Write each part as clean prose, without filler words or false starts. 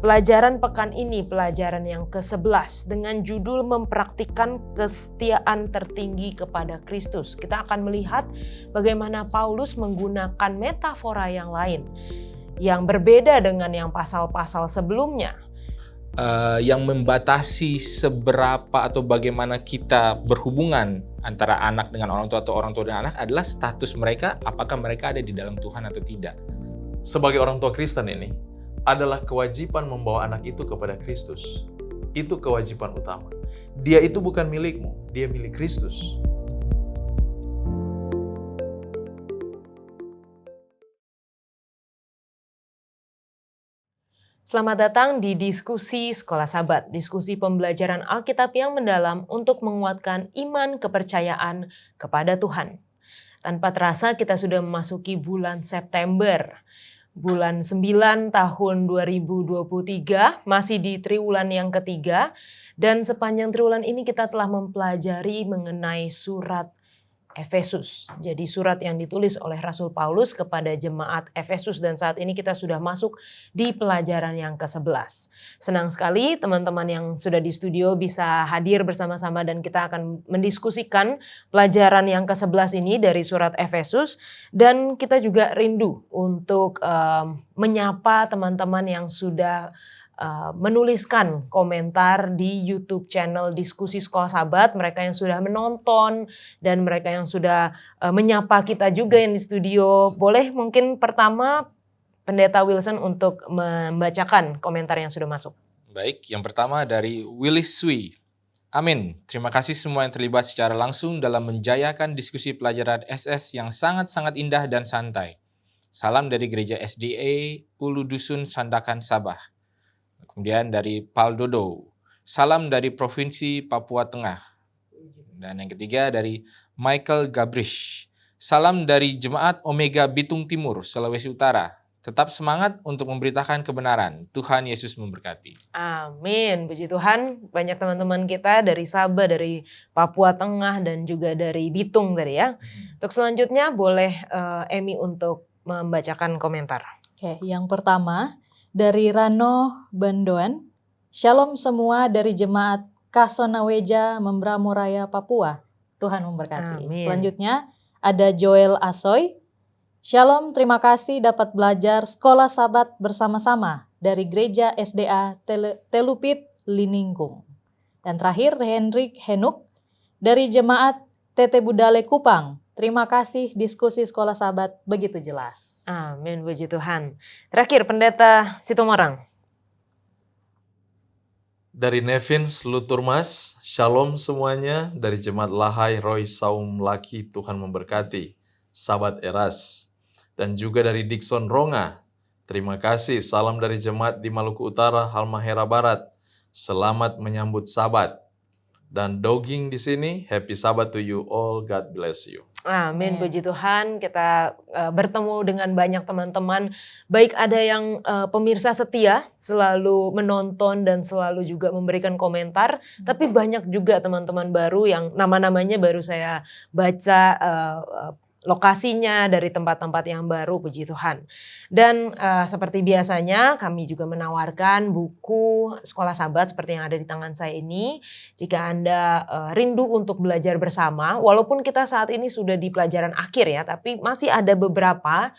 Pelajaran pekan ini pelajaran yang ke-11 dengan judul mempraktikkan kesetiaan tertinggi kepada Kristus. Kita akan melihat bagaimana Paulus menggunakan metafora yang lain yang berbeda dengan yang pasal-pasal sebelumnya. Yang membatasi seberapa atau bagaimana kita berhubungan antara anak dengan orang tua atau orang tua dengan anak adalah status mereka, apakah mereka ada di dalam Tuhan atau tidak. Sebagai orang tua Kristen ini adalah kewajiban membawa anak itu kepada Kristus. Itu kewajiban utama. Dia itu bukan milikmu, dia milik Kristus. Selamat datang di diskusi Sekolah Sabat, diskusi pembelajaran Alkitab yang mendalam untuk menguatkan iman kepercayaan kepada Tuhan. Tanpa terasa kita sudah memasuki bulan September. Bulan 9 tahun 2023, masih di triwulan yang ketiga, dan sepanjang triwulan ini kita telah mempelajari mengenai surat Efesus. Jadi surat yang ditulis oleh Rasul Paulus kepada jemaat Efesus, dan saat ini kita sudah masuk di pelajaran yang ke-11. Senang sekali teman-teman yang sudah di studio bisa hadir bersama-sama dan kita akan mendiskusikan pelajaran yang ke-11 ini dari surat Efesus, dan kita juga rindu untuk menyapa teman-teman yang sudah menuliskan komentar di YouTube channel Diskusi Sekolah Sabat, mereka yang sudah menonton dan mereka yang sudah menyapa kita juga yang di studio. Boleh mungkin pertama Pendeta Wilson untuk membacakan komentar yang sudah masuk. Baik, yang pertama dari Willis Sui. Amin. Terima kasih semua yang terlibat secara langsung dalam menjayakan diskusi pelajaran SS yang sangat-sangat indah dan santai. Salam dari Gereja SDA Ulu Dusun Sandakan Sabah. Kemudian dari Paldodo, salam dari Provinsi Papua Tengah. Dan yang ketiga dari Michael Gabrish, salam dari Jemaat Omega Bitung Timur, Sulawesi Utara. Tetap semangat untuk memberitakan kebenaran. Tuhan Yesus memberkati. Amin, puji Tuhan. Banyak teman-teman kita dari Sabah, dari Papua Tengah, dan juga dari Bitung tadi ya. Untuk selanjutnya boleh Emi untuk membacakan komentar. Oke, yang pertama dari Rano Bandoan, Shalom semua dari Jemaat Kasonaweja Membramo Raya Papua. Tuhan memberkati. Amin. Selanjutnya ada Joel Asoy, Shalom, terima kasih dapat belajar Sekolah Sabat bersama-sama dari Gereja SDA Telupit Liningkung. Dan terakhir Hendrik Henuk dari Jemaat Tete Budale Kupang. Terima kasih diskusi Sekolah Sabat begitu jelas. Amin, puji Tuhan. Terakhir Pendeta Sitomorang. Dari Nevin Sluturmas, Shalom semuanya dari Jemaat Lahai Roy Saum Laki, Tuhan memberkati. Sabat Eras. Dan juga dari Dikson Ronga, terima kasih. Salam dari Jemaat di Maluku Utara, Halmahera Barat. Selamat menyambut Sabat. Dan Doging di sini, Happy Sabat to you all, God bless you. Amin, puji Tuhan. Kita bertemu dengan banyak teman-teman, baik ada yang pemirsa setia selalu menonton dan selalu juga memberikan komentar, tapi banyak juga teman-teman baru yang nama-namanya baru saya baca lokasinya dari tempat-tempat yang baru, puji Tuhan. Dan seperti biasanya kami juga menawarkan buku Sekolah Sabat seperti yang ada di tangan saya ini. Jika Anda rindu untuk belajar bersama, walaupun kita saat ini sudah di pelajaran akhir ya, tapi masih ada beberapa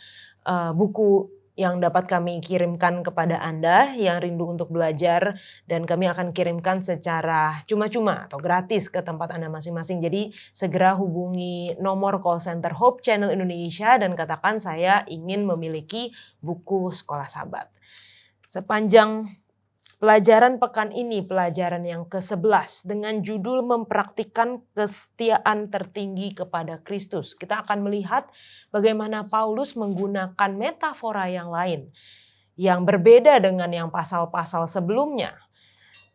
buku yang dapat kami kirimkan kepada Anda yang rindu untuk belajar, dan kami akan kirimkan secara cuma-cuma atau gratis ke tempat Anda masing-masing. Jadi segera hubungi nomor call center Hope Channel Indonesia dan katakan saya ingin memiliki buku Sekolah Sabat. Sepanjang pelajaran pekan ini pelajaran yang ke-11 dengan judul mempraktikkan kesetiaan tertinggi kepada Kristus. Kita akan melihat bagaimana Paulus menggunakan metafora yang lain yang berbeda dengan yang pasal-pasal sebelumnya.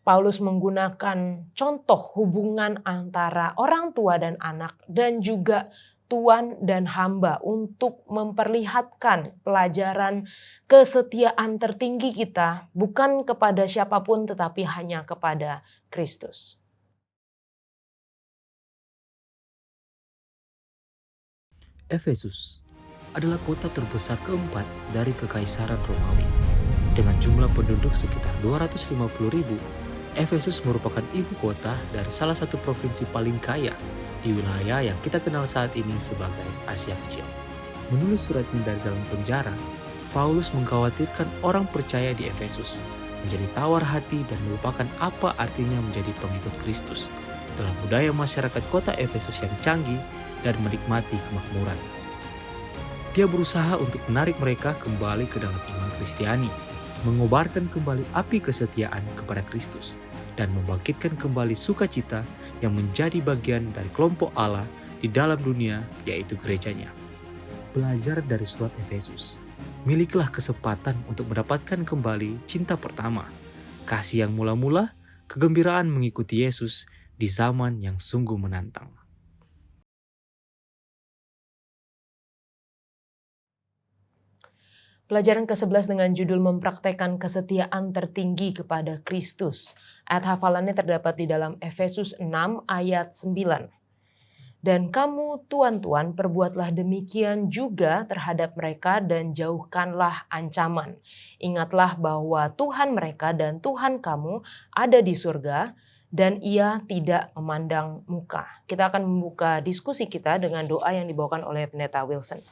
Paulus menggunakan contoh hubungan antara orang tua dan anak dan juga tuan dan hamba untuk memperlihatkan pelajaran kesetiaan tertinggi kita bukan kepada siapapun tetapi hanya kepada Kristus. Efesus adalah kota terbesar keempat dari Kekaisaran Romawi. Dengan jumlah penduduk sekitar 250.000, Efesus merupakan ibu kota dari salah satu provinsi paling kaya di wilayah yang kita kenal saat ini sebagai Asia Kecil. Menulis suratnya dari dalam penjara, Paulus mengkhawatirkan orang percaya di Efesus menjadi tawar hati dan melupakan apa artinya menjadi pengikut Kristus dalam budaya masyarakat kota Efesus yang canggih dan menikmati kemakmuran. Dia berusaha untuk menarik mereka kembali ke dalam iman Kristiani, mengobarkan kembali api kesetiaan kepada Kristus, dan membangkitkan kembali sukacita yang menjadi bagian dari kelompok Allah di dalam dunia, yaitu gerejanya. Belajar dari surat Efesus, miliklah kesempatan untuk mendapatkan kembali cinta pertama, kasih yang mula-mula, kegembiraan mengikuti Yesus di zaman yang sungguh menantang. Pelajaran ke-11 dengan judul mempraktekkan kesetiaan tertinggi kepada Kristus. Ayat hafalannya terdapat di dalam Efesus 6 ayat 9. Dan kamu tuan-tuan perbuatlah demikian juga terhadap mereka dan jauhkanlah ancaman. Ingatlah bahwa Tuhan mereka dan Tuhan kamu ada di surga dan Ia tidak memandang muka. Kita akan membuka diskusi kita dengan doa yang dibawakan oleh Pendeta Wilson.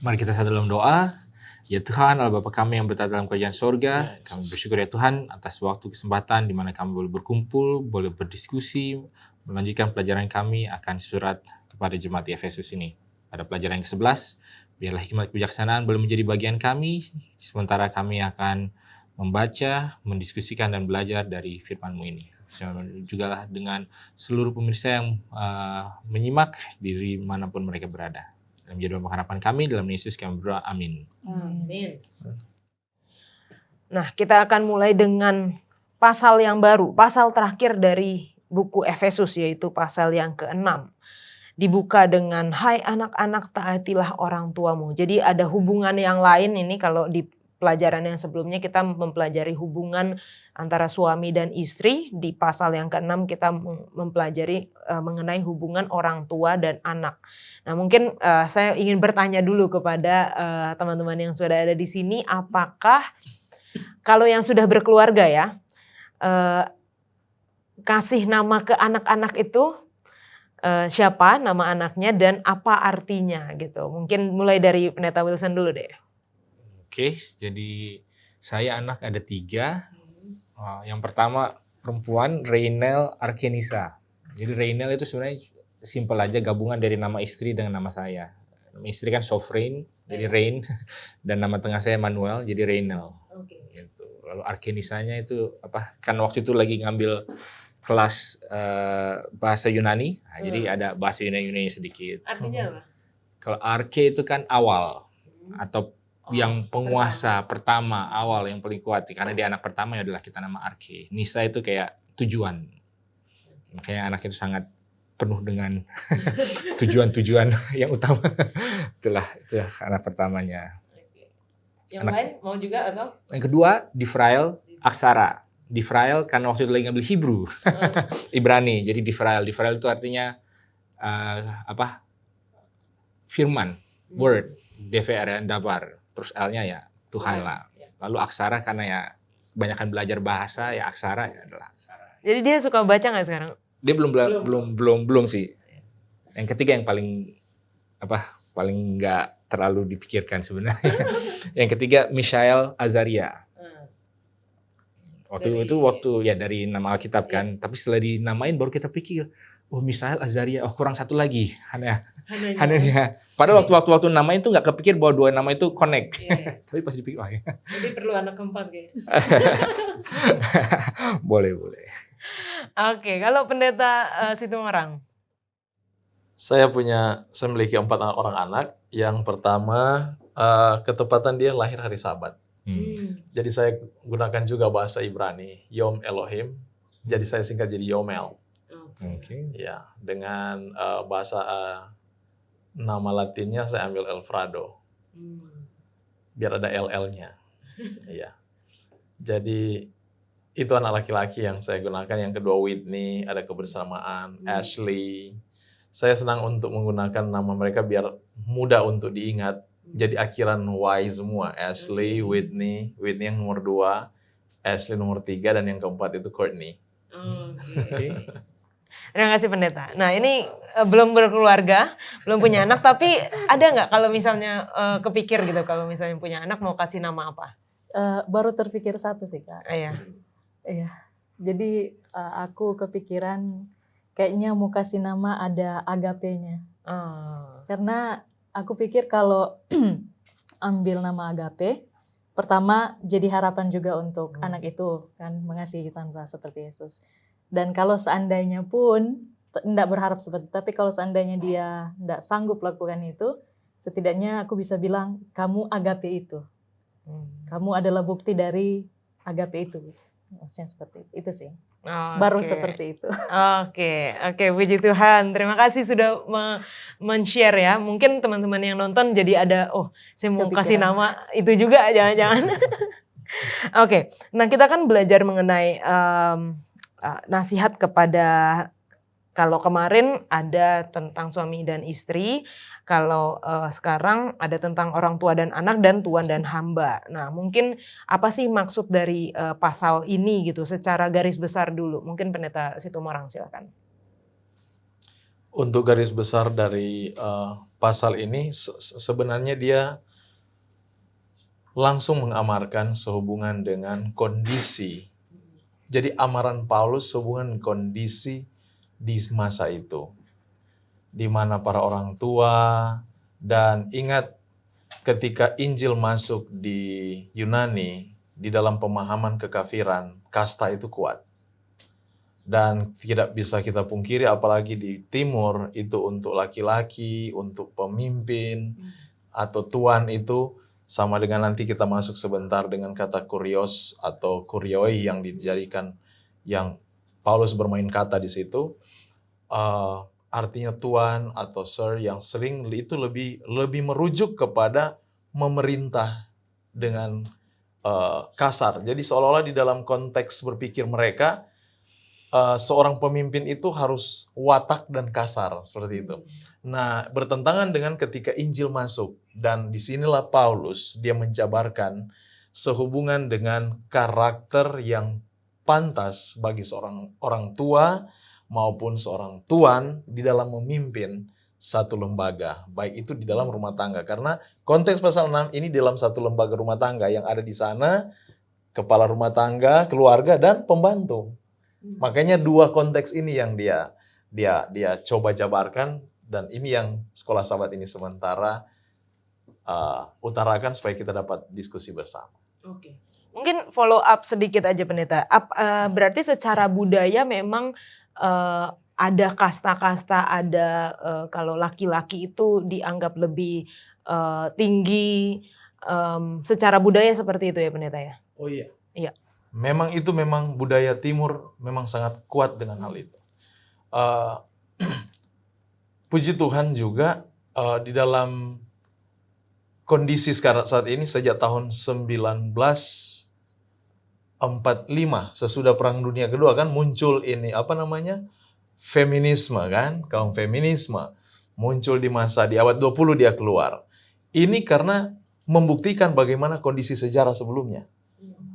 Mari kita sadar dalam doa. Ya Tuhan, Allah Bapa kami yang berada dalam kerajaan sorga, kami bersyukur ya Tuhan atas waktu kesempatan di mana kami boleh berkumpul, boleh berdiskusi, melanjutkan pelajaran kami akan surat kepada jemaat di Efesus ini. Pada pelajaran yang ke-11, biarlah hikmat kebijaksanaan boleh menjadi bagian kami, sementara kami akan membaca, mendiskusikan dan belajar dari firman-Mu ini. Juga lah dengan seluruh pemirsa yang menyimak di manapun mereka berada. Dalam jadwal pengharapan kami, dalam Yesus kami berdoa, amin. Amin. Nah, kita akan mulai dengan pasal yang baru, pasal terakhir dari buku Efesus, yaitu pasal yang ke-6. Dibuka dengan, hai anak-anak taatilah orang tuamu. Jadi ada hubungan yang lain ini, kalau di pelajaran yang sebelumnya kita mempelajari hubungan antara suami dan istri. Di pasal yang ke-6 kita mempelajari mengenai hubungan orang tua dan anak. Nah mungkin saya ingin bertanya dulu kepada teman-teman yang sudah ada di sini, apakah kalau yang sudah berkeluarga ya, kasih nama ke anak-anak itu siapa nama anaknya dan apa artinya gitu. Mungkin mulai dari Pendeta Wilson dulu deh. Oke, jadi saya anak ada 3. Yang pertama perempuan, Reynel Arkenisa. Jadi Reynel itu sebenarnya simpel aja, gabungan dari nama istri dengan nama saya. Nama istri kan Sovereign, jadi Rain, dan nama tengah saya Manuel, jadi Reynel. Gitu. Lalu Arkenisanya itu apa? Kan waktu itu lagi ngambil kelas bahasa Yunani, nah, jadi ada bahasa Yunani sedikit. Artinya apa? Kalau Arke itu kan awal atau yang penguasa pertama, awal, yang paling kuat. Karena dia anak pertama ya adalah kita nama Arke. Nisa itu kayak tujuan. Makanya anak itu sangat penuh dengan tujuan-tujuan yang utama. itu anak pertamanya. Yang lain mau juga atau? Yang kedua, Difrael Aksara. Difrael karena waktu itu lagi ngambil Hebrew. Ibrani. Jadi Difrael. Difrael itu artinya firman, word, DVR, dabar. Terus L-nya ya Tuhan lah. Lalu aksara karena ya kebanyakan belajar bahasa, ya aksara ya adalah aksara. Jadi dia suka baca nggak sekarang? Dia belum sih. Yang ketiga yang paling nggak terlalu dipikirkan sebenarnya. Yang ketiga Mishael Azaria. Waktu dari nama Alkitab kan. Tapi setelah dinamain baru kita pikir, oh Mishael Azaria, oh kurang satu lagi, Hananya. Padahal waktu namain tuh nggak kepikir bahwa 2 nama itu connect. Yeah. Tapi pas dipikir, wah ya. Jadi perlu anak keempat kayaknya. boleh. Oke, kalau Pendeta Situmorang. Saya memiliki 4 orang anak. Yang pertama, ketepatan dia lahir hari Sabat. Jadi saya gunakan juga bahasa Ibrani, Yom Elohim. Jadi saya singkat jadi Yomel. Okay. Ya, dengan bahasa nama Latinnya saya ambil Elfrado. Biar ada LL-nya. Ya. Jadi itu anak laki-laki yang saya gunakan. Yang kedua Whitney, ada kebersamaan, Ashley. Saya senang untuk menggunakan nama mereka biar mudah untuk diingat. Jadi akhiran Y semua. Ashley, Whitney yang nomor 2, Ashley nomor 3, dan yang keempat itu Courtney. Oke. Terima kasih pendeta. Nah ini belum berkeluarga, belum punya anak, tapi ada nggak kalau misalnya kepikir gitu, kalau misalnya punya anak mau kasih nama apa? Baru terpikir satu sih Kak. Iya. Iya. Jadi aku kepikiran kayaknya mau kasih nama ada Agape-nya. Karena aku pikir kalau ambil nama Agape, pertama jadi harapan juga untuk anak itu kan mengasihi tanpa seperti Yesus. Dan kalau seandainya pun tidak berharap seperti itu, tapi kalau seandainya dia tidak sanggup lakukan itu, setidaknya aku bisa bilang kamu Agape itu. Kamu adalah bukti dari Agape itu. Maksudnya seperti itu sih. Baru seperti itu. Oke, puji Tuhan. Terima kasih sudah men-share ya. Mungkin teman-teman yang nonton jadi ada, saya mau kasih nama itu juga, jangan-jangan. Oke, nah kita kan belajar mengenai nasihat kepada, kalau kemarin ada tentang suami dan istri, kalau sekarang ada tentang orang tua dan anak, dan tuan dan hamba. Nah mungkin apa sih maksud dari pasal ini gitu, secara garis besar dulu. Mungkin Pendeta Situmorang silakan. Untuk garis besar dari pasal ini, sebenarnya dia langsung mengamarkan sehubungan dengan kondisi. Jadi amaran Paulus sehubungan kondisi di masa itu, di mana para orang tua, dan ingat ketika Injil masuk di Yunani, di dalam pemahaman kekafiran, kasta itu kuat. Dan tidak bisa kita pungkiri, apalagi di timur, itu untuk laki-laki, untuk pemimpin, atau tuan itu, sama dengan nanti kita masuk sebentar dengan kata kurios atau kurioi yang dijadikan, yang Paulus bermain kata di situ, artinya tuan atau sir, yang sering itu lebih merujuk kepada memerintah dengan kasar. Jadi seolah-olah di dalam konteks berpikir mereka, seorang pemimpin itu harus watak dan kasar seperti itu. Nah, bertentangan dengan ketika Injil masuk, dan disinilah Paulus dia menjabarkan sehubungan dengan karakter yang pantas bagi seorang orang tua maupun seorang tuan di dalam memimpin satu lembaga, baik itu di dalam rumah tangga. Karena konteks pasal 6 ini dalam satu lembaga rumah tangga, yang ada di sana kepala rumah tangga, keluarga, dan pembantu. Makanya dua konteks ini yang dia coba jabarkan, dan ini yang Sekolah Sabat ini sementara utarakan supaya kita dapat diskusi bersama. Oke. Mungkin follow up sedikit aja Pendeta. Berarti secara budaya memang ada kasta-kasta, ada kalau laki-laki itu dianggap lebih tinggi, secara budaya seperti itu ya Pendeta ya? Oh iya. Iya. Memang budaya timur memang sangat kuat dengan hal itu. Puji Tuhan juga di dalam kondisi sekarang saat ini, sejak tahun 1945 sesudah Perang Dunia Kedua kan muncul ini feminisme kan, kaum feminisme muncul di abad 20 dia keluar. Ini karena membuktikan bagaimana kondisi sejarah sebelumnya.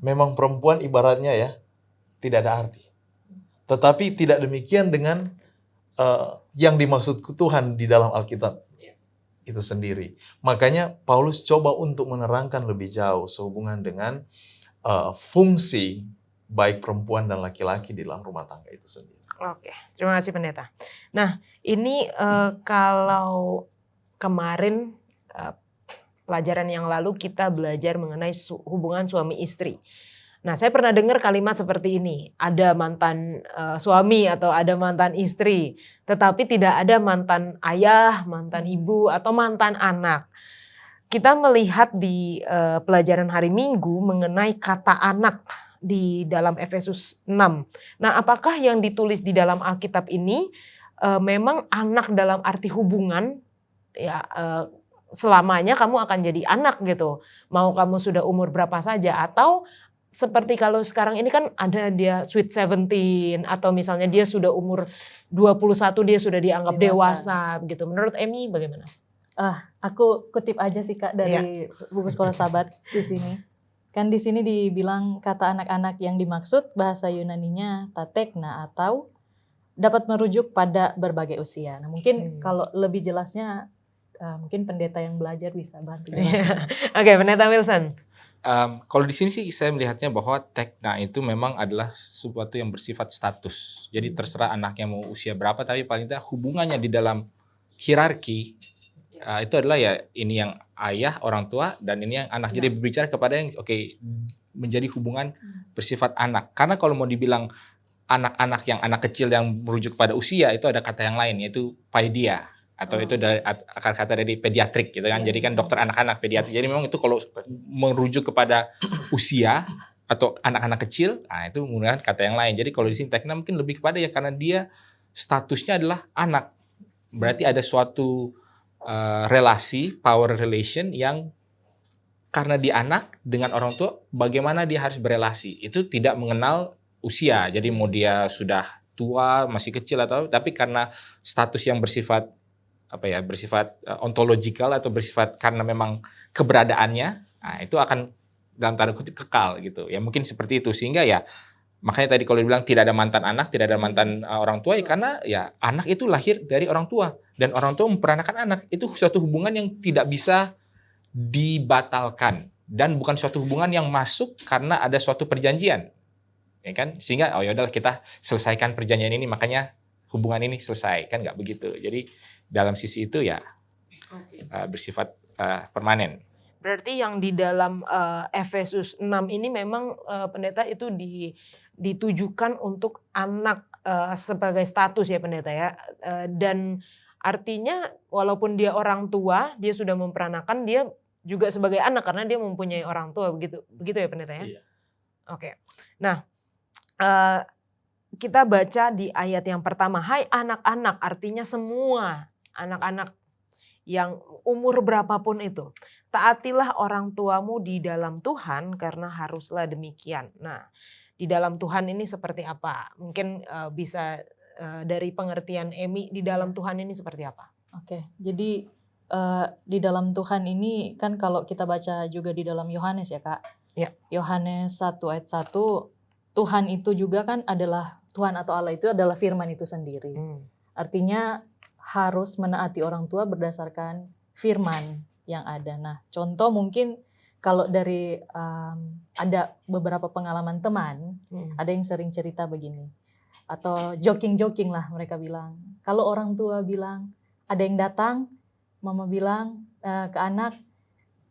Memang perempuan ibaratnya ya tidak ada arti. Tetapi tidak demikian dengan yang dimaksud Tuhan di dalam Alkitab itu sendiri. Makanya Paulus coba untuk menerangkan lebih jauh sehubungan dengan fungsi baik perempuan dan laki-laki di dalam rumah tangga itu sendiri. Oke, terima kasih Pendeta. Nah, ini kalau kemarin pelajaran yang lalu kita belajar mengenai hubungan suami istri. Nah, saya pernah dengar kalimat seperti ini, ada mantan suami atau ada mantan istri, tetapi tidak ada mantan ayah, mantan ibu, atau mantan anak. Kita melihat di pelajaran hari Minggu mengenai kata anak di dalam Efesus 6. Nah, apakah yang ditulis di dalam Alkitab ini memang anak dalam arti hubungan, ya selamanya kamu akan jadi anak gitu, mau kamu sudah umur berapa saja, atau seperti kalau sekarang ini kan ada dia sweet 17, atau misalnya dia sudah umur 21 dia sudah dianggap dewasa gitu. Menurut Emi bagaimana? Aku kutip aja sih Kak dari buku Sekolah Sahabat di sini. Kan di sini dibilang kata anak-anak yang dimaksud bahasa Yunaninya tatekna atau dapat merujuk pada berbagai usia. Nah mungkin kalau lebih jelasnya mungkin pendeta yang belajar bisa bantu jelaskan. Oke, Pendeta Wilson. Kalau di sini sih saya melihatnya bahwa tekna itu memang adalah sesuatu yang bersifat status. Jadi terserah anaknya mau usia berapa, tapi paling tidak hubungannya di dalam hierarki itu adalah ya ini yang ayah, orang tua, dan ini yang anak. Jadi berbicara kepada yang menjadi hubungan bersifat anak. Karena kalau mau dibilang anak-anak yang anak kecil yang merujuk pada usia, itu ada kata yang lain, yaitu paidia. Atau itu dari akar kata dari pediatrik gitu kan. Jadi kan dokter anak-anak pediatrik. Jadi memang itu kalau merujuk kepada usia atau anak-anak kecil, itu menggunakan kata yang lain. Jadi kalau di sini tekna mungkin lebih kepada ya karena dia statusnya adalah anak. Berarti ada suatu relasi, power relation yang karena dia anak dengan orang tua, bagaimana dia harus berelasi. Itu tidak mengenal usia. Jadi mau dia sudah tua, masih kecil atau tapi karena status yang bersifat ontologikal atau bersifat karena memang keberadaannya, itu akan dalam tanda kutip kekal gitu. Ya mungkin seperti itu sehingga ya makanya tadi kalau dibilang tidak ada mantan anak, tidak ada mantan orang tua ya karena ya anak itu lahir dari orang tua dan orang tua memperanakan anak. Itu suatu hubungan yang tidak bisa dibatalkan dan bukan suatu hubungan yang masuk karena ada suatu perjanjian. Ya kan? Sehingga yaudahlah kita selesaikan perjanjian ini makanya hubungan ini selesai, kan nggak begitu. Jadi dalam sisi itu ya bersifat permanen. Berarti yang di dalam Efesus 6 ini memang pendeta itu ditujukan untuk anak sebagai status ya pendeta ya. Dan artinya walaupun dia orang tua, dia sudah memperanakan, dia juga sebagai anak karena dia mempunyai orang tua, begitu ya pendeta ya. Iya. Oke. Nah, kita baca di ayat yang pertama, hai anak-anak, artinya semua anak-anak yang umur berapapun itu, taatilah orang tuamu di dalam Tuhan karena haruslah demikian. Nah, di dalam Tuhan ini seperti apa? Mungkin bisa dari pengertian Emi, di dalam Tuhan ini seperti apa? Oke, jadi di dalam Tuhan ini kan kalau kita baca juga di dalam Yohanes ya Kak. Ya. Yohanes 1 ayat 1, Tuhan itu juga kan adalah, Tuhan atau Allah itu adalah firman itu sendiri. Artinya harus menaati orang tua berdasarkan firman yang ada. Nah, contoh mungkin kalau dari ada beberapa pengalaman teman, ada yang sering cerita begini. Atau joking-joking lah mereka bilang. Kalau orang tua bilang, ada yang datang, mama bilang ke anak,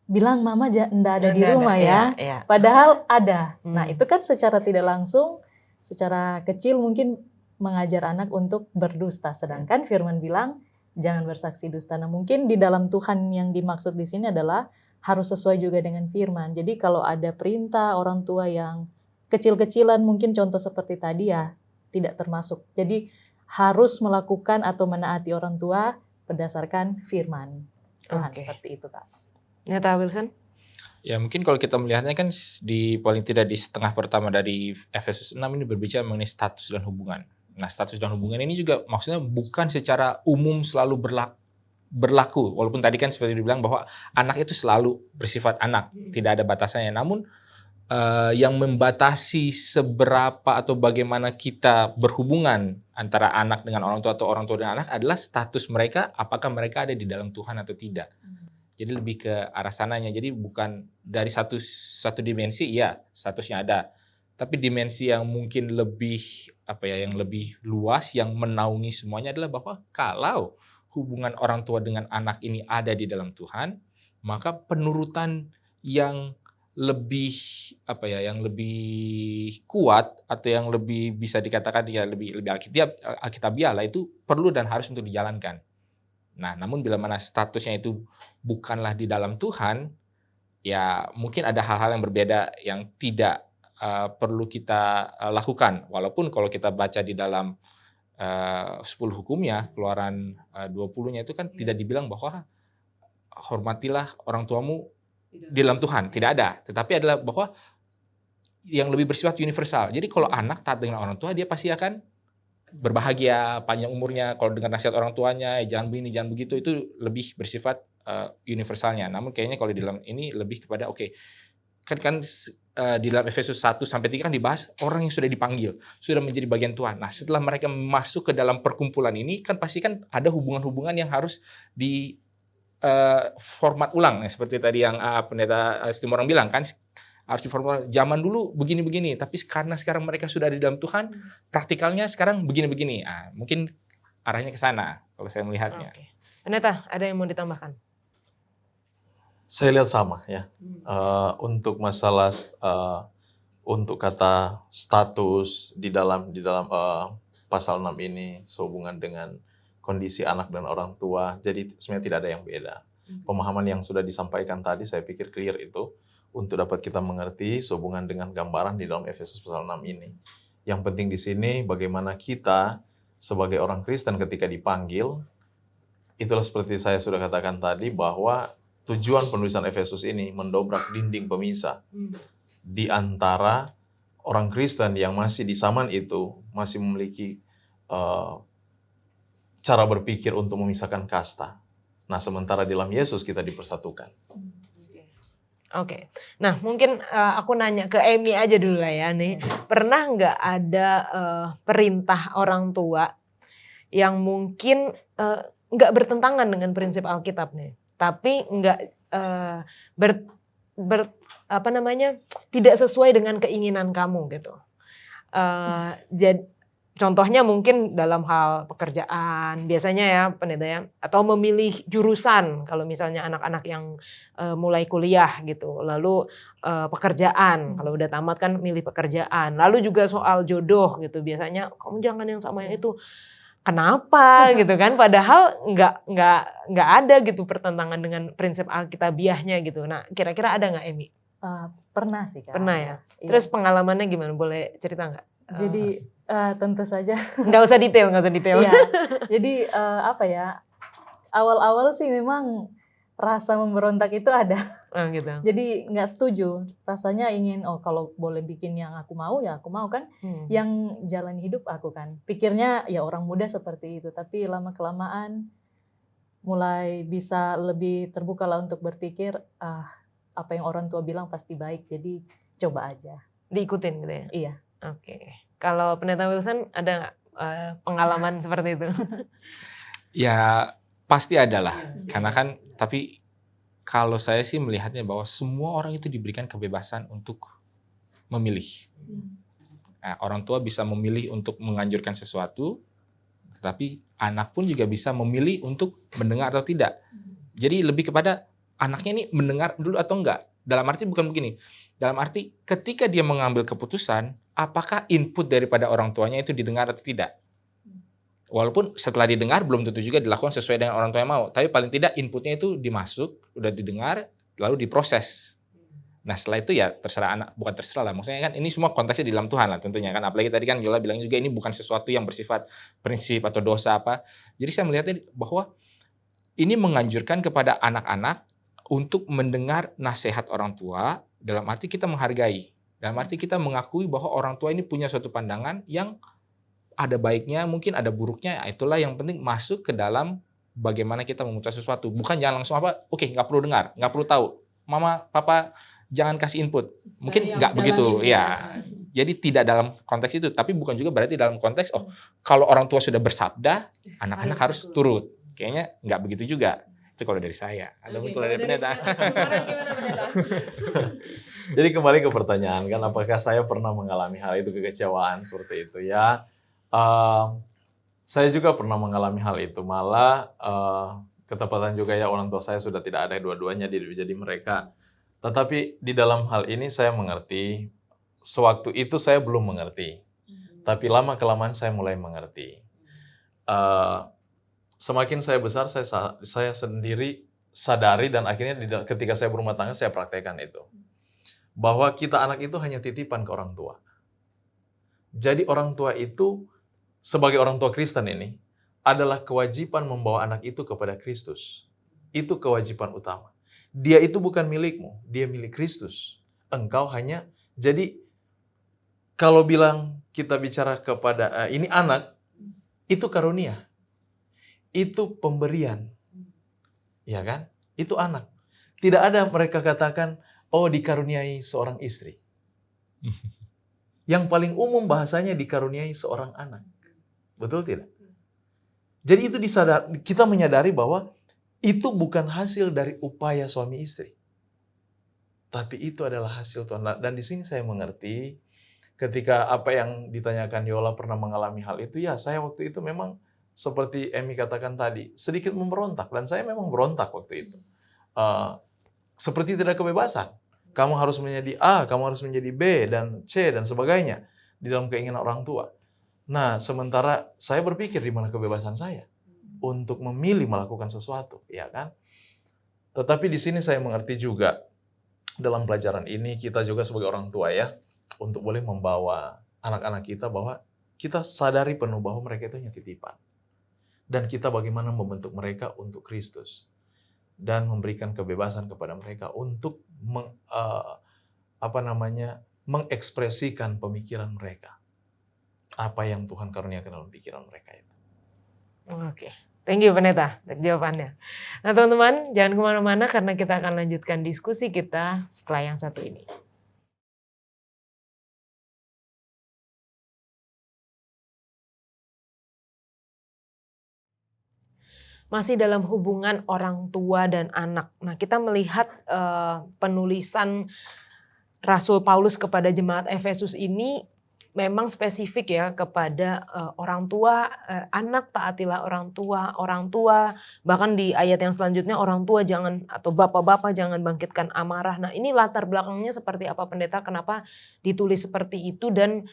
bilang mama enggak ada di rumah ya. Padahal ada. Nah itu kan secara tidak langsung, secara kecil mungkin mengajar anak untuk berdusta. Sedangkan firman bilang jangan bersaksi dusta. Nah mungkin di dalam Tuhan yang dimaksud di sini adalah harus sesuai juga dengan firman. Jadi kalau ada perintah orang tua yang kecil-kecilan mungkin contoh seperti tadi ya tidak termasuk. Jadi harus melakukan atau menaati orang tua berdasarkan firman Tuhan. Seperti itu Kak. Pendeta Wilson? Ya mungkin kalau kita melihatnya kan di paling tidak di setengah pertama dari Efesus 6 ini berbicara mengenai status dan hubungan. Nah status dan hubungan ini juga maksudnya bukan secara umum selalu berlaku. Walaupun tadi kan seperti dibilang bahwa anak itu selalu bersifat anak, tidak ada batasannya. Namun yang membatasi seberapa atau bagaimana kita berhubungan antara anak dengan orang tua atau orang tua dengan anak adalah status mereka, apakah mereka ada di dalam Tuhan atau tidak. Jadi lebih ke arah sananya. Jadi bukan dari satu dimensi, ya statusnya ada. Tapi dimensi yang mungkin lebih yang lebih luas, yang menaungi semuanya adalah bahwa kalau hubungan orang tua dengan anak ini ada di dalam Tuhan, maka penurutan yang lebih yang lebih kuat atau yang lebih bisa dikatakan ya lebih alkitabiah lah itu perlu dan harus untuk dijalankan. Nah, namun bila mana statusnya itu bukanlah di dalam Tuhan, ya mungkin ada hal-hal yang berbeda yang tidak perlu kita lakukan. Walaupun kalau kita baca di dalam 10 hukumnya, Keluaran 20-nya itu kan tidak dibilang bahwa hormatilah orang tuamu di dalam Tuhan, tidak ada. Tetapi adalah bahwa yang lebih bersifat universal. Jadi kalau anak taat dengan orang tua, dia pasti akan berbahagia, panjang umurnya. Kalau dengar nasihat orang tuanya, jangan begini, jangan begitu, itu lebih bersifat universalnya. Namun kayaknya kalau di dalam ini lebih kepada di dalam Efesus 1 sampai 3 kan dibahas orang yang sudah dipanggil, sudah menjadi bagian Tuhan. Nah, setelah mereka masuk ke dalam perkumpulan ini kan pasti kan ada hubungan-hubungan yang harus di format ulang, seperti tadi yang pendeta Stimorang bilang kan, harus diformat zaman dulu begini-begini, tapi karena sekarang mereka sudah di dalam Tuhan, praktikalnya sekarang begini-begini. Mungkin arahnya ke sana kalau saya melihatnya. Oke. Pendeta, ada yang mau ditambahkan? Saya lihat sama ya. Untuk masalah untuk kata status di dalam pasal 6 ini sehubungan dengan kondisi anak dan orang tua. Jadi sebenarnya tidak ada yang beda. Pemahaman yang sudah disampaikan tadi saya pikir clear itu untuk dapat kita mengerti sehubungan dengan gambaran di dalam Efesus pasal 6 ini. Yang penting di sini bagaimana kita sebagai orang Kristen ketika dipanggil, itulah seperti saya sudah katakan tadi bahwa tujuan penulisan Efesus ini mendobrak dinding pemisah di antara orang Kristen yang masih di zaman itu masih memiliki cara berpikir untuk memisahkan kasta. Nah, sementara di dalam Yesus kita dipersatukan. Oke. Nah, mungkin aku nanya ke Emi aja dulu lah ya nih. Pernah nggak ada perintah orang tua yang mungkin nggak bertentangan dengan prinsip Alkitab nih, tapi nggak tidak sesuai dengan keinginan kamu gitu. Jadi contohnya mungkin dalam hal pekerjaan, biasanya ya pendeta ya, atau memilih jurusan kalau misalnya anak-anak yang mulai kuliah gitu, lalu pekerjaan, kalau udah tamat kan milih pekerjaan, lalu juga soal jodoh gitu, biasanya kamu jangan yang sama yang itu, kenapa gitu kan, padahal nggak ada gitu pertentangan dengan prinsip Alkitabiahnya gitu. Nah, kira-kira ada nggak Emi? Pernah sih Kak. Pernah ya. Iya. Terus pengalamannya gimana? Boleh cerita nggak? Jadi tentu saja. Nggak usah detail. Iya. Jadi awal-awal sih memang rasa memberontak itu ada. Gitu. Jadi nggak setuju. Rasanya ingin kalau boleh bikin yang aku mau ya aku mau kan. Yang jalan hidup aku kan. Pikirnya ya orang muda seperti itu. Tapi lama-kelamaan mulai bisa lebih terbuka lah untuk berpikir apa yang orang tua bilang pasti baik. Jadi coba aja. Diikutin gitu ya? Iya. Oke. Kalau pendeta Wilson ada nggak pengalaman seperti itu? Ya pasti ada lah, karena kan tapi kalau saya sih melihatnya bahwa semua orang itu diberikan kebebasan untuk memilih. Nah, orang tua bisa memilih untuk menganjurkan sesuatu, tapi anak pun juga bisa memilih untuk mendengar atau tidak. Jadi lebih kepada anaknya ini mendengar dulu atau enggak. Dalam arti bukan begini, dalam arti ketika dia mengambil keputusan, apakah input daripada orang tuanya itu didengar atau tidak. Walaupun setelah didengar belum tentu juga dilakukan sesuai dengan orang tua yang mau, tapi paling tidak inputnya itu dimasuk, udah didengar, lalu diproses. Nah setelah itu ya terserah anak, bukan terserah lah, maksudnya kan ini semua konteksnya di dalam Tuhan lah tentunya kan, apalagi tadi kan Yola bilang juga ini bukan sesuatu yang bersifat prinsip atau dosa apa. Jadi saya melihatnya bahwa ini menganjurkan kepada anak-anak untuk mendengar nasihat orang tua, dalam arti kita menghargai, dalam arti kita mengakui bahwa orang tua ini punya suatu pandangan yang ada baiknya, mungkin ada buruknya, itulah yang penting masuk ke dalam bagaimana kita memutuskan sesuatu. Bukan jangan langsung oke, nggak perlu dengar, nggak perlu tahu. Mama, papa, jangan kasih input. Mungkin nggak begitu, ya. Jadi tidak dalam konteks itu, tapi bukan juga berarti dalam konteks, kalau orang tua sudah bersabda, anak-anak harus turut. Kayaknya nggak begitu juga. Itu kalau dari saya. Ataupun kalau dari pendeta. Jadi kembali ke pertanyaan kan, apakah saya pernah mengalami hal itu, kekecewaan seperti itu ya? Saya juga pernah mengalami hal itu, malah ketepatan juga ya orang tua saya sudah tidak ada dua-duanya, jadi mereka. Tetapi di dalam hal ini saya mengerti, sewaktu itu saya belum mengerti, tapi lama-kelamaan saya mulai mengerti. Semakin saya besar, saya sendiri sadari dan akhirnya ketika saya berumah tangga saya praktekkan itu. Bahwa kita anak itu hanya titipan ke orang tua. Jadi orang tua itu, sebagai orang tua Kristen ini, adalah kewajiban membawa anak itu kepada Kristus. Itu kewajiban utama. Dia itu bukan milikmu, dia milik Kristus. Engkau hanya, jadi kalau bilang kita bicara kepada, ini anak, itu karunia. Itu pemberian. Ya kan? Itu anak. Tidak ada mereka katakan, oh dikaruniai seorang istri. Yang paling umum bahasanya dikaruniai seorang anak. Betul tidak? Jadi itu kita menyadari bahwa itu bukan hasil dari upaya suami istri. Tapi itu adalah hasil Tuhan. Dan di sini saya mengerti ketika apa yang ditanyakan Yola pernah mengalami hal itu, ya saya waktu itu memang seperti Emi katakan tadi, sedikit memberontak. Dan saya memang berontak waktu itu. Seperti tidak kebebasan. Kamu harus menjadi A, kamu harus menjadi B, dan C, dan sebagainya. Di dalam keinginan orang tua. Nah, sementara saya berpikir di mana kebebasan saya untuk memilih melakukan sesuatu, ya kan? Tetapi di sini saya mengerti juga, dalam pelajaran ini kita juga sebagai orang tua ya, untuk boleh membawa anak-anak kita bahwa kita sadari penuh bahwa mereka itu hanya titipan. Dan kita bagaimana membentuk mereka untuk Kristus. Dan memberikan kebebasan kepada mereka untuk mengekspresikan pemikiran mereka. Apa yang Tuhan karuniakan dalam pikiran mereka itu. Oke. Thank you Pendeta untuk jawabannya. Nah teman-teman, jangan kemana-mana karena kita akan lanjutkan diskusi kita setelah yang satu ini. Masih dalam hubungan orang tua dan anak. Nah, kita melihat penulisan Rasul Paulus kepada jemaat Efesus ini memang spesifik ya kepada orang tua, anak taatilah orang tua, bahkan di ayat yang selanjutnya orang tua jangan, atau bapak-bapak jangan bangkitkan amarah. Nah, ini latar belakangnya seperti apa Pendeta? Kenapa ditulis seperti itu dan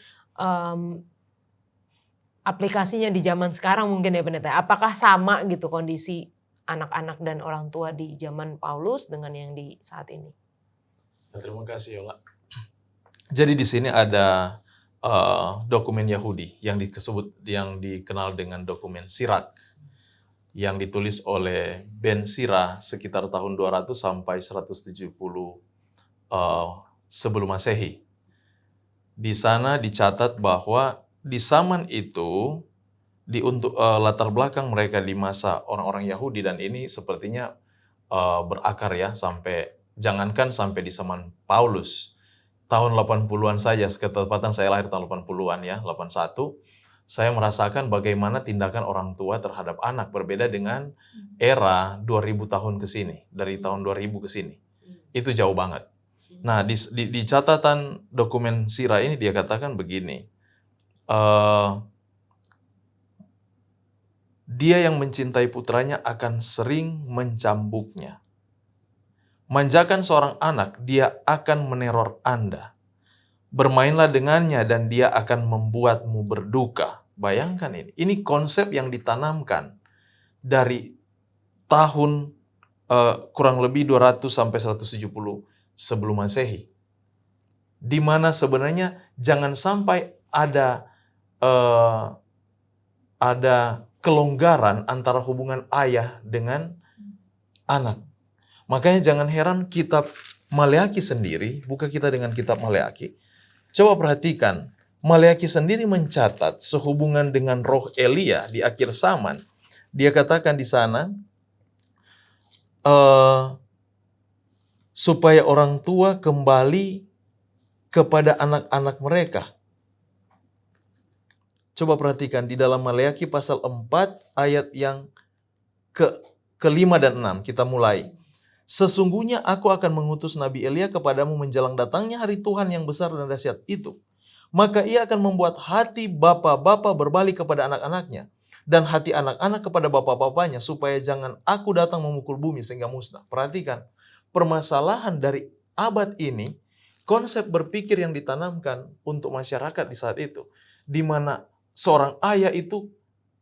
aplikasinya di zaman sekarang mungkin ya Pendeta? Apakah sama gitu kondisi anak-anak dan orang tua di zaman Paulus dengan yang di saat ini? Terima kasih Yola. Jadi di sini ada dokumen Yahudi yang dikenal dengan dokumen Sirak yang ditulis oleh Ben Sira sekitar tahun 200 sampai 170 sebelum Masehi. Di sana dicatat bahwa di zaman itu, untuk latar belakang mereka di masa orang-orang Yahudi, dan ini sepertinya berakar ya, jangankan sampai di zaman Paulus, tahun 80-an saja, ketepatan saya lahir tahun 80-an ya, 81, saya merasakan bagaimana tindakan orang tua terhadap anak berbeda dengan era 2000 tahun ke sini, dari tahun 2000 ke sini. Itu jauh banget. Nah, di catatan dokumen Sira ini dia katakan begini, dia yang mencintai putranya akan sering mencambuknya. Manjakan seorang anak, dia akan meneror Anda. Bermainlah dengannya dan dia akan membuatmu berduka. Bayangkan ini. Ini konsep yang ditanamkan dari tahun kurang lebih 200 sampai 170 sebelum Masehi. Di mana sebenarnya jangan sampai ada kelonggaran antara hubungan ayah dengan anak. Makanya jangan heran kitab Maleaki sendiri, buka kita dengan kitab Maleaki. Coba perhatikan, Maleaki sendiri mencatat sehubungan dengan roh Elia di akhir zaman. Dia katakan di sana, supaya orang tua kembali kepada anak-anak mereka. Coba perhatikan di dalam Maleaki pasal 4 ayat yang ke-5 dan 6. Kita mulai. Sesungguhnya aku akan mengutus Nabi Elia kepadamu menjelang datangnya hari Tuhan yang besar dan dahsyat itu. Maka ia akan membuat hati bapa-bapa berbalik kepada anak-anaknya. Dan hati anak-anak kepada bapa-bapanya. Supaya jangan aku datang memukul bumi sehingga musnah. Perhatikan. Permasalahan dari abad ini. Konsep berpikir yang ditanamkan untuk masyarakat di saat itu. Di mana seorang ayah itu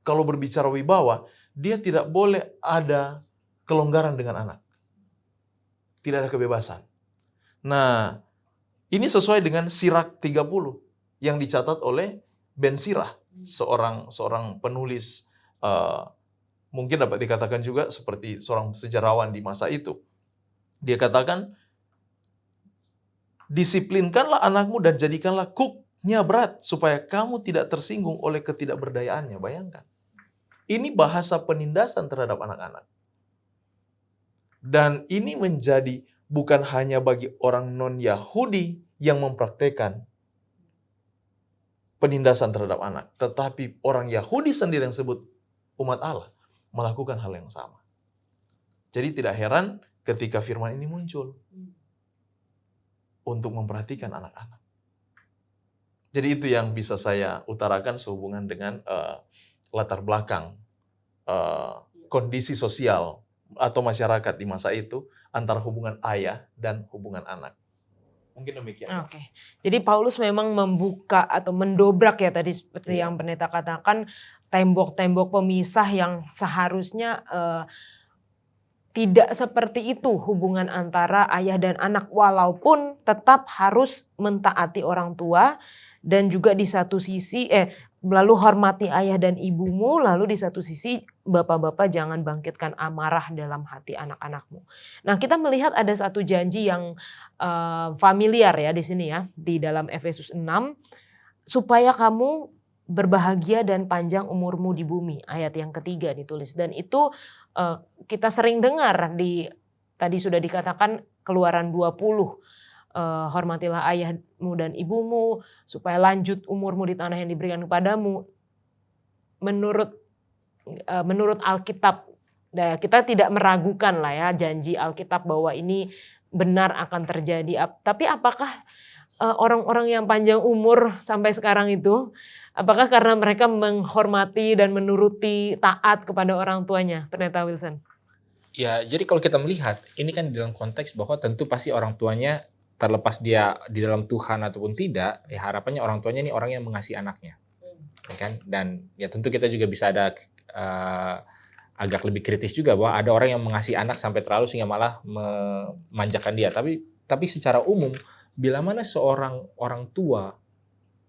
kalau berbicara wibawa, dia tidak boleh ada kelonggaran dengan anak. Tidak ada kebebasan. Nah, ini sesuai dengan Sirak 30 yang dicatat oleh Ben Sirah, seorang penulis, mungkin dapat dikatakan juga seperti seorang sejarawan di masa itu. Dia katakan, disiplinkanlah anakmu dan jadikanlah kuknya berat supaya kamu tidak tersinggung oleh ketidakberdayaannya. Bayangkan. Ini bahasa penindasan terhadap anak-anak. Dan ini menjadi bukan hanya bagi orang non-Yahudi yang mempraktekkan penindasan terhadap anak, tetapi orang Yahudi sendiri yang disebut umat Allah melakukan hal yang sama. Jadi tidak heran ketika firman ini muncul untuk memperhatikan anak-anak. Jadi itu yang bisa saya utarakan sehubungan dengan latar belakang kondisi sosial atau masyarakat di masa itu antara hubungan ayah dan hubungan anak. Mungkin demikian. Oke. Jadi Paulus memang membuka atau mendobrak ya tadi seperti yang pendeta katakan, tembok-tembok pemisah yang seharusnya tidak seperti itu hubungan antara ayah dan anak, walaupun tetap harus mentaati orang tua dan juga di satu sisi lalu hormati ayah dan ibumu, lalu di satu sisi bapak-bapak jangan bangkitkan amarah dalam hati anak-anakmu. Nah, kita melihat ada satu janji yang familiar ya di sini ya, di dalam Efesus 6, supaya kamu berbahagia dan panjang umurmu di bumi. Ayat yang ketiga ditulis, dan itu kita sering dengar tadi sudah dikatakan Keluaran 20. Hormatilah ayahmu dan ibumu supaya lanjut umurmu di tanah yang diberikan kepadamu. Menurut Alkitab, kita tidak meragukan lah ya janji Alkitab bahwa ini benar akan terjadi. Tapi apakah orang-orang yang panjang umur sampai sekarang itu, apakah karena mereka menghormati dan menuruti taat kepada orang tuanya, Pendeta Wilson? Ya, jadi kalau kita melihat, ini kan dalam konteks bahwa tentu pasti orang tuanya, terlepas dia di dalam Tuhan ataupun tidak, ya harapannya orang tuanya ini orang yang mengasihi anaknya, ya kan? Dan ya tentu kita juga bisa ada agak lebih kritis juga bahwa ada orang yang mengasihi anak sampai terlalu sehingga malah memanjakan dia. Tapi secara umum, bila mana seorang orang tua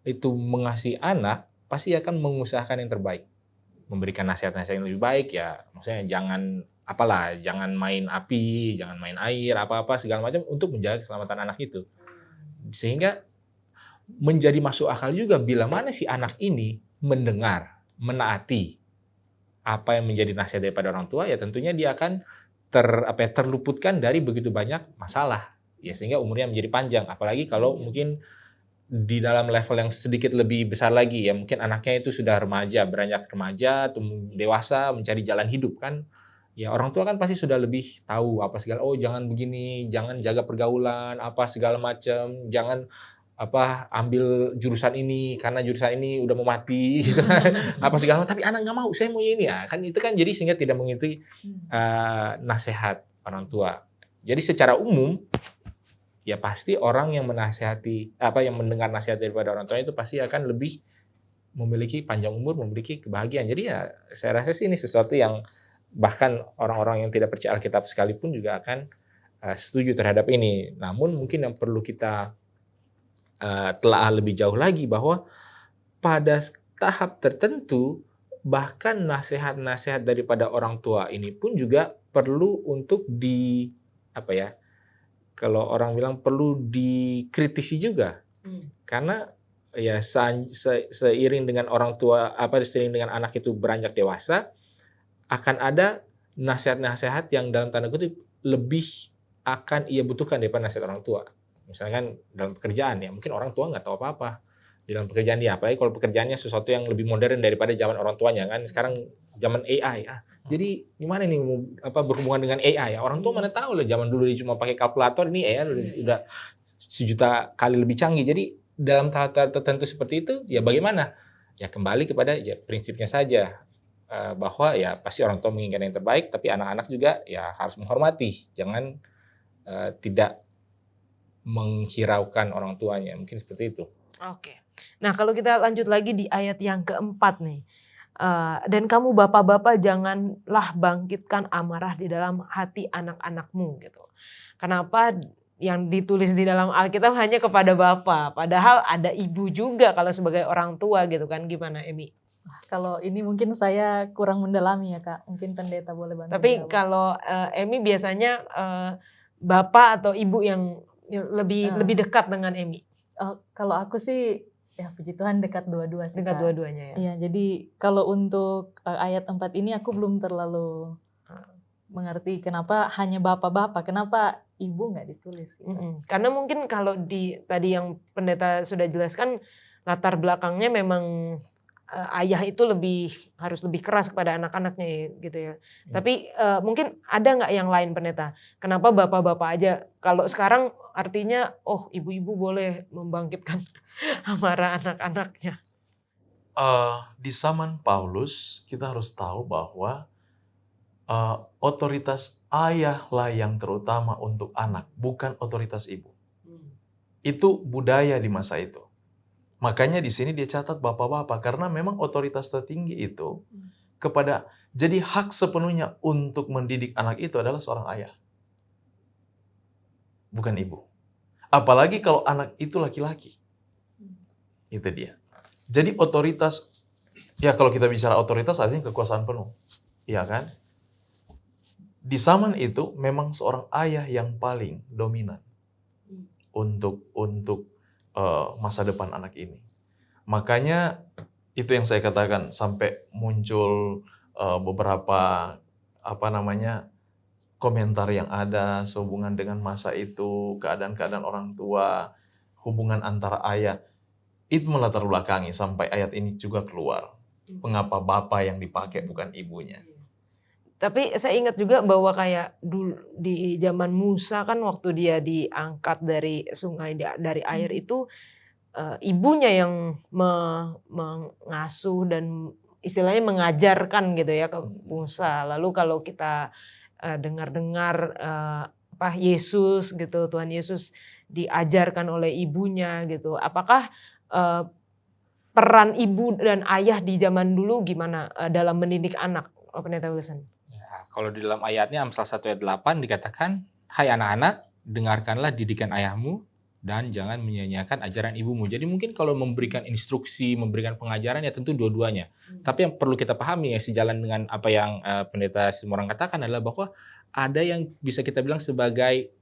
itu mengasihi anak, pasti akan mengusahakan yang terbaik, memberikan nasihat-nasihat yang lebih baik ya, maksudnya jangan main api, jangan main air, apa-apa segala macam untuk menjaga keselamatan anak itu. Sehingga menjadi masuk akal juga bila mana si anak ini mendengar, menaati apa yang menjadi nasihat daripada orang tua, ya tentunya dia akan terluputkan dari begitu banyak masalah. Ya sehingga umurnya menjadi panjang, apalagi kalau mungkin di dalam level yang sedikit lebih besar lagi ya, mungkin anaknya itu sudah remaja, beranjak remaja, dewasa, mencari jalan hidup kan. Ya orang tua kan pasti sudah lebih tahu apa segala, oh jangan begini, jangan jaga pergaulan, apa segala macam, jangan ambil jurusan ini karena jurusan ini udah mau mati gitu kan. Apa segala macam, tapi anak nggak mau, saya mau ini ya. Kan itu kan jadi sehingga tidak mengikuti nasihat orang tua. Jadi secara umum ya pasti orang yang menasihati yang mendengar nasihat daripada orang tua itu pasti akan lebih memiliki panjang umur, memiliki kebahagiaan. Jadi ya saya rasa sih ini sesuatu yang bahkan orang-orang yang tidak percaya Alkitab sekalipun juga akan setuju terhadap ini. Namun mungkin yang perlu kita telaah lebih jauh lagi bahwa pada tahap tertentu bahkan nasihat-nasihat daripada orang tua ini pun juga perlu untuk kalau orang bilang perlu dikritisi juga. Karena ya seiring dengan orang tua seiring dengan anak itu beranjak dewasa, akan ada nasihat-nasihat yang dalam tanda kutip lebih akan ia butuhkan daripada nasihat orang tua. Misalkan dalam pekerjaan ya, mungkin orang tua nggak tahu apa-apa di dalam pekerjaan dia, apalagi kalau pekerjaannya sesuatu yang lebih modern daripada zaman orang tuanya kan. Sekarang zaman AI. Jadi gimana nih berhubungan dengan AI ya? Orang tua mana tahu lah, zaman dulu dia cuma pakai kalkulator, ini AI udah sejuta kali lebih canggih. Jadi dalam tahap tertentu seperti itu ya bagaimana? Ya kembali kepada prinsipnya saja. Bahwa ya pasti orang tua menginginkan yang terbaik, tapi anak-anak juga ya harus menghormati, jangan tidak menghiraukan orang tuanya, mungkin seperti itu. Oke. Nah kalau kita lanjut lagi di ayat yang keempat nih, dan kamu bapak-bapak janganlah bangkitkan amarah di dalam hati anak-anakmu gitu. Kenapa yang ditulis di dalam Alkitab hanya kepada bapak, padahal ada ibu juga kalau sebagai orang tua gitu kan? Gimana Emi? Kalau ini mungkin saya kurang mendalami ya Kak, mungkin pendeta boleh bantu. Tapi kalau Emi biasanya bapak atau ibu yang lebih dekat dengan Emi? Kalau aku sih ya puji Tuhan dekat dua-dua sih. Dekat Kak. Dua-duanya ya. Iya, jadi kalau untuk ayat 4 ini aku belum terlalu mengerti kenapa hanya bapak-bapak, kenapa ibu nggak ditulis. Gitu. Karena mungkin kalau tadi yang pendeta sudah jelaskan, latar belakangnya memang ayah itu harus lebih keras kepada anak-anaknya gitu ya. Tapi mungkin ada nggak yang lain pendeta? Kenapa bapak-bapak aja? Kalau sekarang artinya ibu-ibu boleh membangkitkan amarah anak-anaknya. Di zaman Paulus kita harus tahu bahwa otoritas ayah lah yang terutama untuk anak, bukan otoritas ibu. Itu budaya di masa itu. Makanya di sini dia catat bapak-bapak, karena memang otoritas tertinggi itu jadi hak sepenuhnya untuk mendidik anak itu adalah seorang ayah, bukan ibu. Apalagi kalau anak itu laki-laki. Itu dia. Jadi otoritas, ya kalau kita bicara otoritas artinya kekuasaan penuh. Iya kan? Di zaman itu memang seorang ayah yang paling dominan untuk masa depan anak ini. Makanya itu yang saya katakan sampai muncul beberapa komentar yang ada sehubungan dengan masa itu, keadaan-keadaan orang tua, hubungan antara ayah. Itu melatar belakangi sampai ayat ini juga keluar. Mengapa bapak yang dipakai bukan ibunya. Tapi saya ingat juga bahwa kayak dulu di zaman Musa kan waktu dia diangkat dari sungai, dari air itu ibunya yang mengasuh dan istilahnya mengajarkan gitu ya ke Musa. Lalu kalau kita dengar-dengar Yesus gitu, Tuhan Yesus diajarkan oleh ibunya gitu. Apakah peran ibu dan ayah di zaman dulu gimana dalam mendidik anak, Pendeta Wilson? Kalau di dalam ayatnya Amsal 1 ayat 8 dikatakan, hai anak-anak, dengarkanlah didikan ayahmu dan jangan menyia-nyiakan ajaran ibumu. Jadi mungkin kalau memberikan instruksi, memberikan pengajaran ya tentu dua-duanya. Tapi yang perlu kita pahami ya sejalan dengan apa yang Pendeta Simorang katakan adalah bahwa ada yang bisa kita bilang sebagai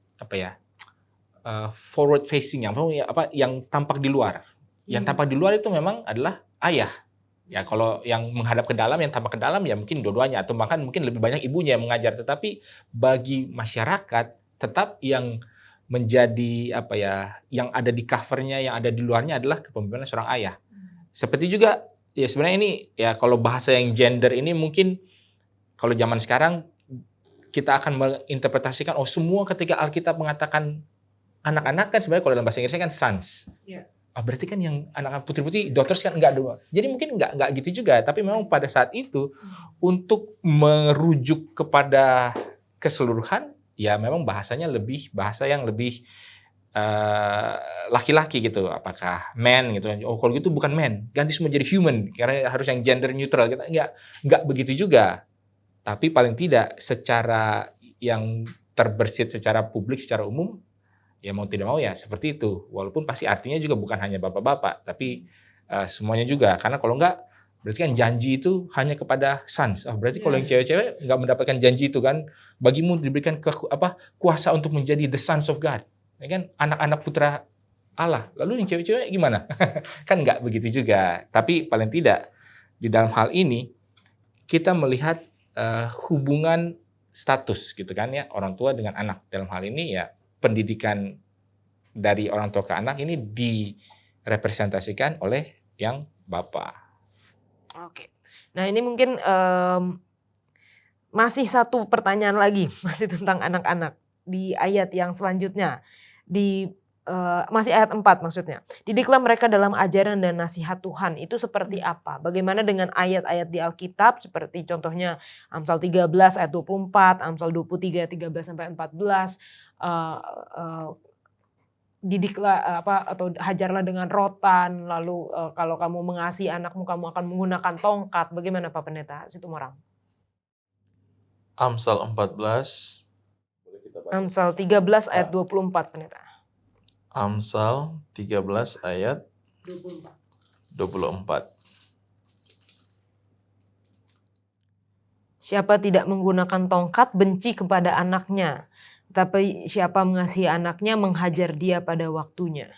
forward facing yang tampak di luar. Yang tampak di luar itu memang adalah ayah. Ya kalau yang menghadap ke dalam, yang tampak ke dalam ya mungkin dua-duanya atau bahkan mungkin lebih banyak ibunya yang mengajar. Tetapi bagi masyarakat tetap yang menjadi yang ada di covernya, yang ada di luarnya adalah kepemimpinan seorang ayah. Seperti juga ya sebenarnya ini ya kalau bahasa yang gender ini mungkin kalau zaman sekarang kita akan menginterpretasikan semua ketika Alkitab mengatakan anak-anak kan sebenarnya kalau dalam bahasa Inggrisnya kan sons. Yeah. Berarti kan yang anak-anak putri-putri daughters kan enggak dua. Jadi mungkin enggak gitu juga, tapi memang pada saat itu untuk merujuk kepada keseluruhan ya memang bahasanya lebih bahasa yang lebih laki-laki gitu. Apakah man gitu. Kalau gitu bukan man, ganti semua jadi human karena harus yang gender neutral. Kita enggak begitu juga. Tapi paling tidak secara yang terbersit secara publik, secara umum ya mau tidak mau ya seperti itu. Walaupun pasti artinya juga bukan hanya bapak-bapak, tapi semuanya juga. Karena kalau enggak, berarti kan janji itu hanya kepada sons. Berarti kalau yang cewek-cewek enggak mendapatkan janji itu kan, bagimu diberikan kuasa untuk menjadi the sons of God. Ya kan, anak-anak putra Allah. Lalu yang cewek-cewek gimana? Kan enggak begitu juga. Tapi paling tidak di dalam hal ini kita melihat hubungan status gitu kan ya, orang tua dengan anak. Dalam hal ini ya pendidikan dari orang tua ke anak ini direpresentasikan oleh yang bapak. Oke. Nah ini mungkin masih satu pertanyaan lagi, masih tentang anak-anak. Di ayat yang selanjutnya, masih ayat 4 maksudnya. Didiklah mereka dalam ajaran dan nasihat Tuhan. Itu seperti apa? Bagaimana dengan ayat-ayat di Alkitab seperti contohnya Amsal 13 ayat 24, Amsal 23 13-14. Didiklah atau hajarlah dengan rotan. Lalu kalau kamu mengasihi anakmu kamu akan menggunakan tongkat. Bagaimana Pak Pendeta Situmorang? Amsal 14. Amsal 13 ayat 24 Pendeta. Amsal 13 ayat 24. Siapa tidak menggunakan tongkat benci kepada anaknya, tapi siapa mengasihi anaknya menghajar dia pada waktunya.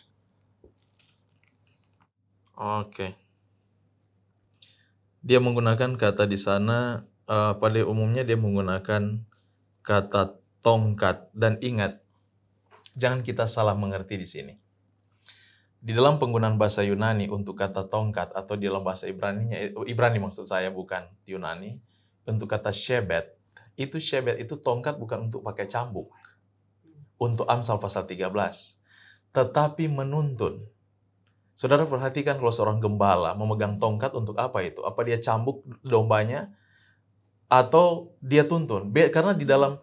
Oke. Dia menggunakan kata di sana pada umumnya dia menggunakan kata tongkat. Dan ingat, jangan kita salah mengerti di sini. Di dalam penggunaan bahasa Yunani untuk kata tongkat atau di dalam bahasa Ibrani maksud saya, bukan Yunani, untuk kata shebet itu tongkat bukan untuk pakai cambuk. Untuk Amsal pasal 13. Tetapi menuntun. Saudara perhatikan kalau seorang gembala memegang tongkat untuk apa itu? Apa dia cambuk dombanya? Atau dia tuntun? Karena di dalam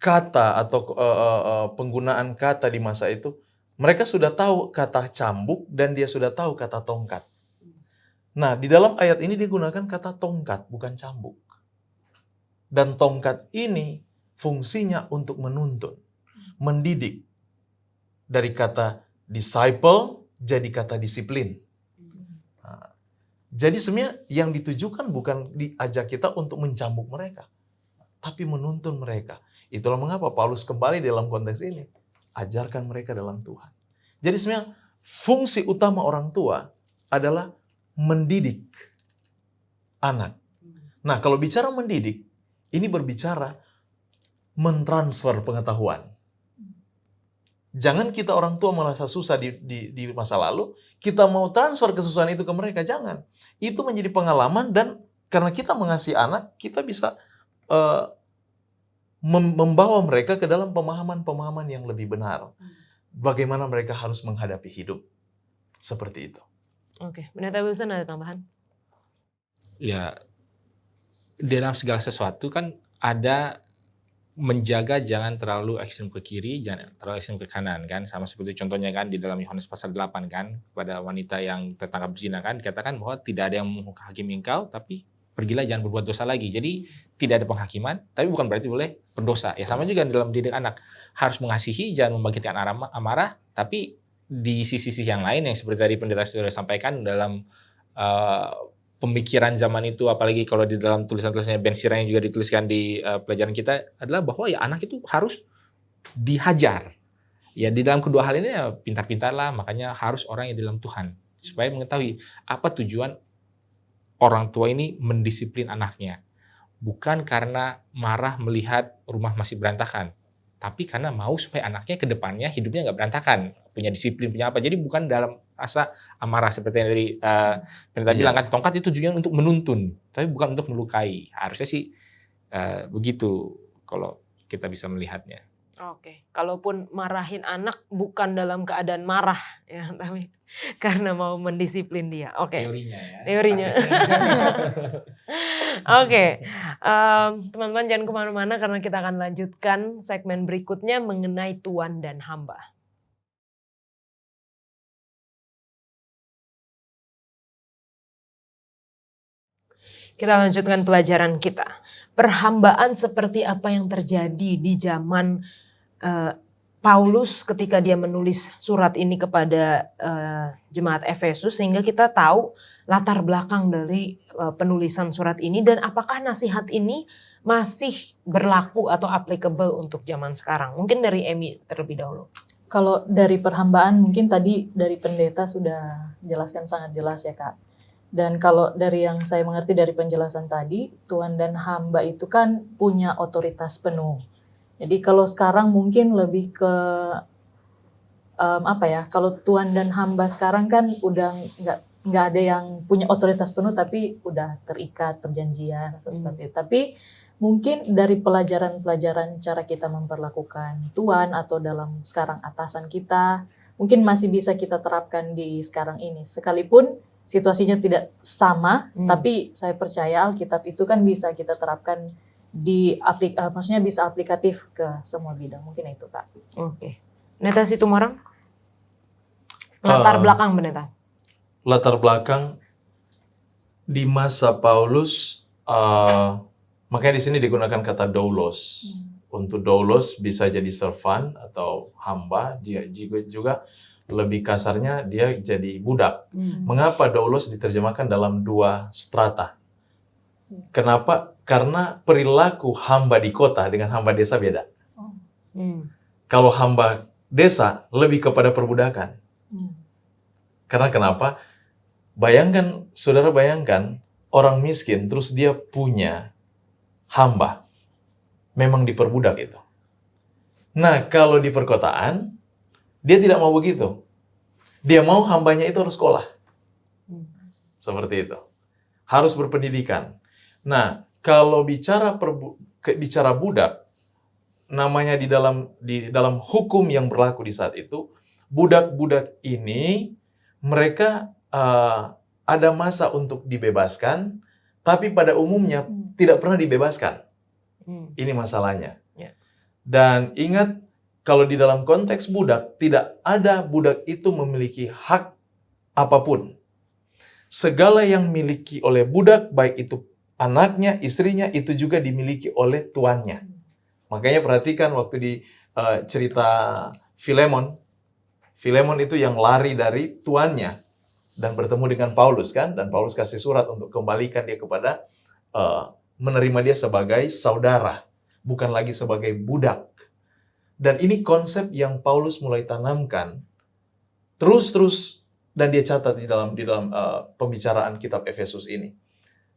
kata atau penggunaan kata di masa itu, mereka sudah tahu kata cambuk dan dia sudah tahu kata tongkat. Nah, di dalam ayat ini digunakan kata tongkat, bukan cambuk. Dan tongkat ini fungsinya untuk menuntun, mendidik. Dari kata disciple jadi kata disiplin. Nah, jadi sebenarnya yang ditujukan bukan diajak kita untuk mencambuk mereka, tapi menuntun mereka. Itulah mengapa Paulus kembali dalam konteks ini. Ajarkan mereka dalam Tuhan. Jadi sebenarnya fungsi utama orang tua adalah mendidik anak. Nah, kalau bicara mendidik, ini berbicara mentransfer pengetahuan. Jangan kita orang tua merasa susah di masa lalu, kita mau transfer kesusahan itu ke mereka, jangan. Itu menjadi pengalaman dan karena kita mengasihi anak, kita bisa membawa mereka ke dalam pemahaman-pemahaman yang lebih benar. Bagaimana mereka harus menghadapi hidup. Seperti itu. Oke, Pendeta Wilson ada tambahan? Ya, dalam segala sesuatu kan ada menjaga jangan terlalu ekstrem ke kiri, jangan terlalu ekstrem ke kanan kan. Sama seperti contohnya kan di dalam Yohanes pasal 8 kan, kepada wanita yang tertangkap berzina kan, dikatakan bahwa tidak ada yang menghakimi engkau, tapi pergilah jangan berbuat dosa lagi. Jadi tidak ada penghakiman, tapi bukan berarti boleh berdosa. Ya sama juga dalam didik anak. Harus mengasihi, jangan membangkitkan amarah, tapi di sisi yang lain yang seperti tadi pendeta sudah sampaikan dalam pemikiran zaman itu, apalagi kalau di dalam tulisan-tulisannya Ben Sira yang juga dituliskan di pelajaran kita adalah bahwa ya anak itu harus dihajar. Ya di dalam kedua hal ini ya pintar-pintarlah, makanya harus orang yang di dalam Tuhan supaya mengetahui apa tujuan orang tua ini mendisiplin anaknya. Bukan karena marah melihat rumah masih berantakan, tapi karena mau supaya anaknya ke depannya hidupnya nggak berantakan, punya disiplin, punya apa. Jadi bukan dalam rasa amarah seperti yang dari pendeta bilang kan, tongkat itu tujuannya untuk menuntun, tapi bukan untuk melukai. Harusnya sih begitu kalau kita bisa melihatnya. Oke, kalaupun marahin anak bukan dalam keadaan marah ya, tapi karena mau mendisiplin dia. Oke. Teorinya ya. Teorinya. Oke, teman-teman jangan kemana-mana karena kita akan lanjutkan segmen berikutnya mengenai tuan dan hamba. Kita lanjutkan pelajaran kita. Perhambaan seperti apa yang terjadi di zaman Paulus ketika dia menulis surat ini kepada jemaat Efesus, sehingga kita tahu latar belakang dari penulisan surat ini dan apakah nasihat ini masih berlaku atau applicable untuk zaman sekarang. Mungkin dari Emi terlebih dahulu. Kalau dari perhambaan mungkin tadi dari pendeta sudah jelaskan sangat jelas ya Kak. Dan kalau dari yang saya mengerti dari penjelasan tadi, tuan dan hamba itu kan punya otoritas penuh. Jadi kalau sekarang mungkin lebih ke kalau tuan dan hamba sekarang kan udah nggak ada yang punya otoritas penuh tapi udah terikat perjanjian atau seperti itu. Tapi mungkin dari pelajaran-pelajaran cara kita memperlakukan tuan atau dalam sekarang atasan kita mungkin masih bisa kita terapkan di sekarang ini. Sekalipun situasinya tidak sama, tapi saya percaya Alkitab itu kan bisa kita terapkan maksudnya bisa aplikatif ke semua bidang. Mungkin itu Kak. Oke. Pendeta Situmorang? Latar belakang pendeta. Latar belakang di masa Paulus, makanya di sini digunakan kata doulos. Untuk doulos bisa jadi servant atau hamba, juga lebih kasarnya dia jadi budak. Mengapa doulos diterjemahkan dalam dua strata? Kenapa? Karena perilaku hamba di kota dengan hamba desa beda. Kalau hamba desa lebih kepada perbudakan. Karena kenapa? Saudara bayangkan orang miskin terus dia punya hamba. memang diperbudak itu. Nah, kalau di perkotaan, dia tidak mau begitu. Dia mau hambanya itu harus sekolah. Seperti itu. Harus berpendidikan. Nah, kalau bicara budak, namanya di dalam hukum yang berlaku di saat itu, budak-budak ini mereka ada masa untuk dibebaskan, tapi pada umumnya tidak pernah dibebaskan. Ini masalahnya. Dan ingat, kalau di dalam konteks budak, tidak ada budak itu memiliki hak apapun. Segala yang miliki oleh budak, baik itu anaknya, istrinya, itu juga dimiliki oleh tuannya. Makanya perhatikan waktu di cerita Filemon. Filemon itu yang lari dari tuannya dan bertemu dengan Paulus kan, dan Paulus kasih surat untuk kembalikan dia kepada menerima dia sebagai saudara, bukan lagi sebagai budak. Dan ini konsep yang Paulus mulai tanamkan terus dan dia catat di dalam pembicaraan kitab Efesus ini.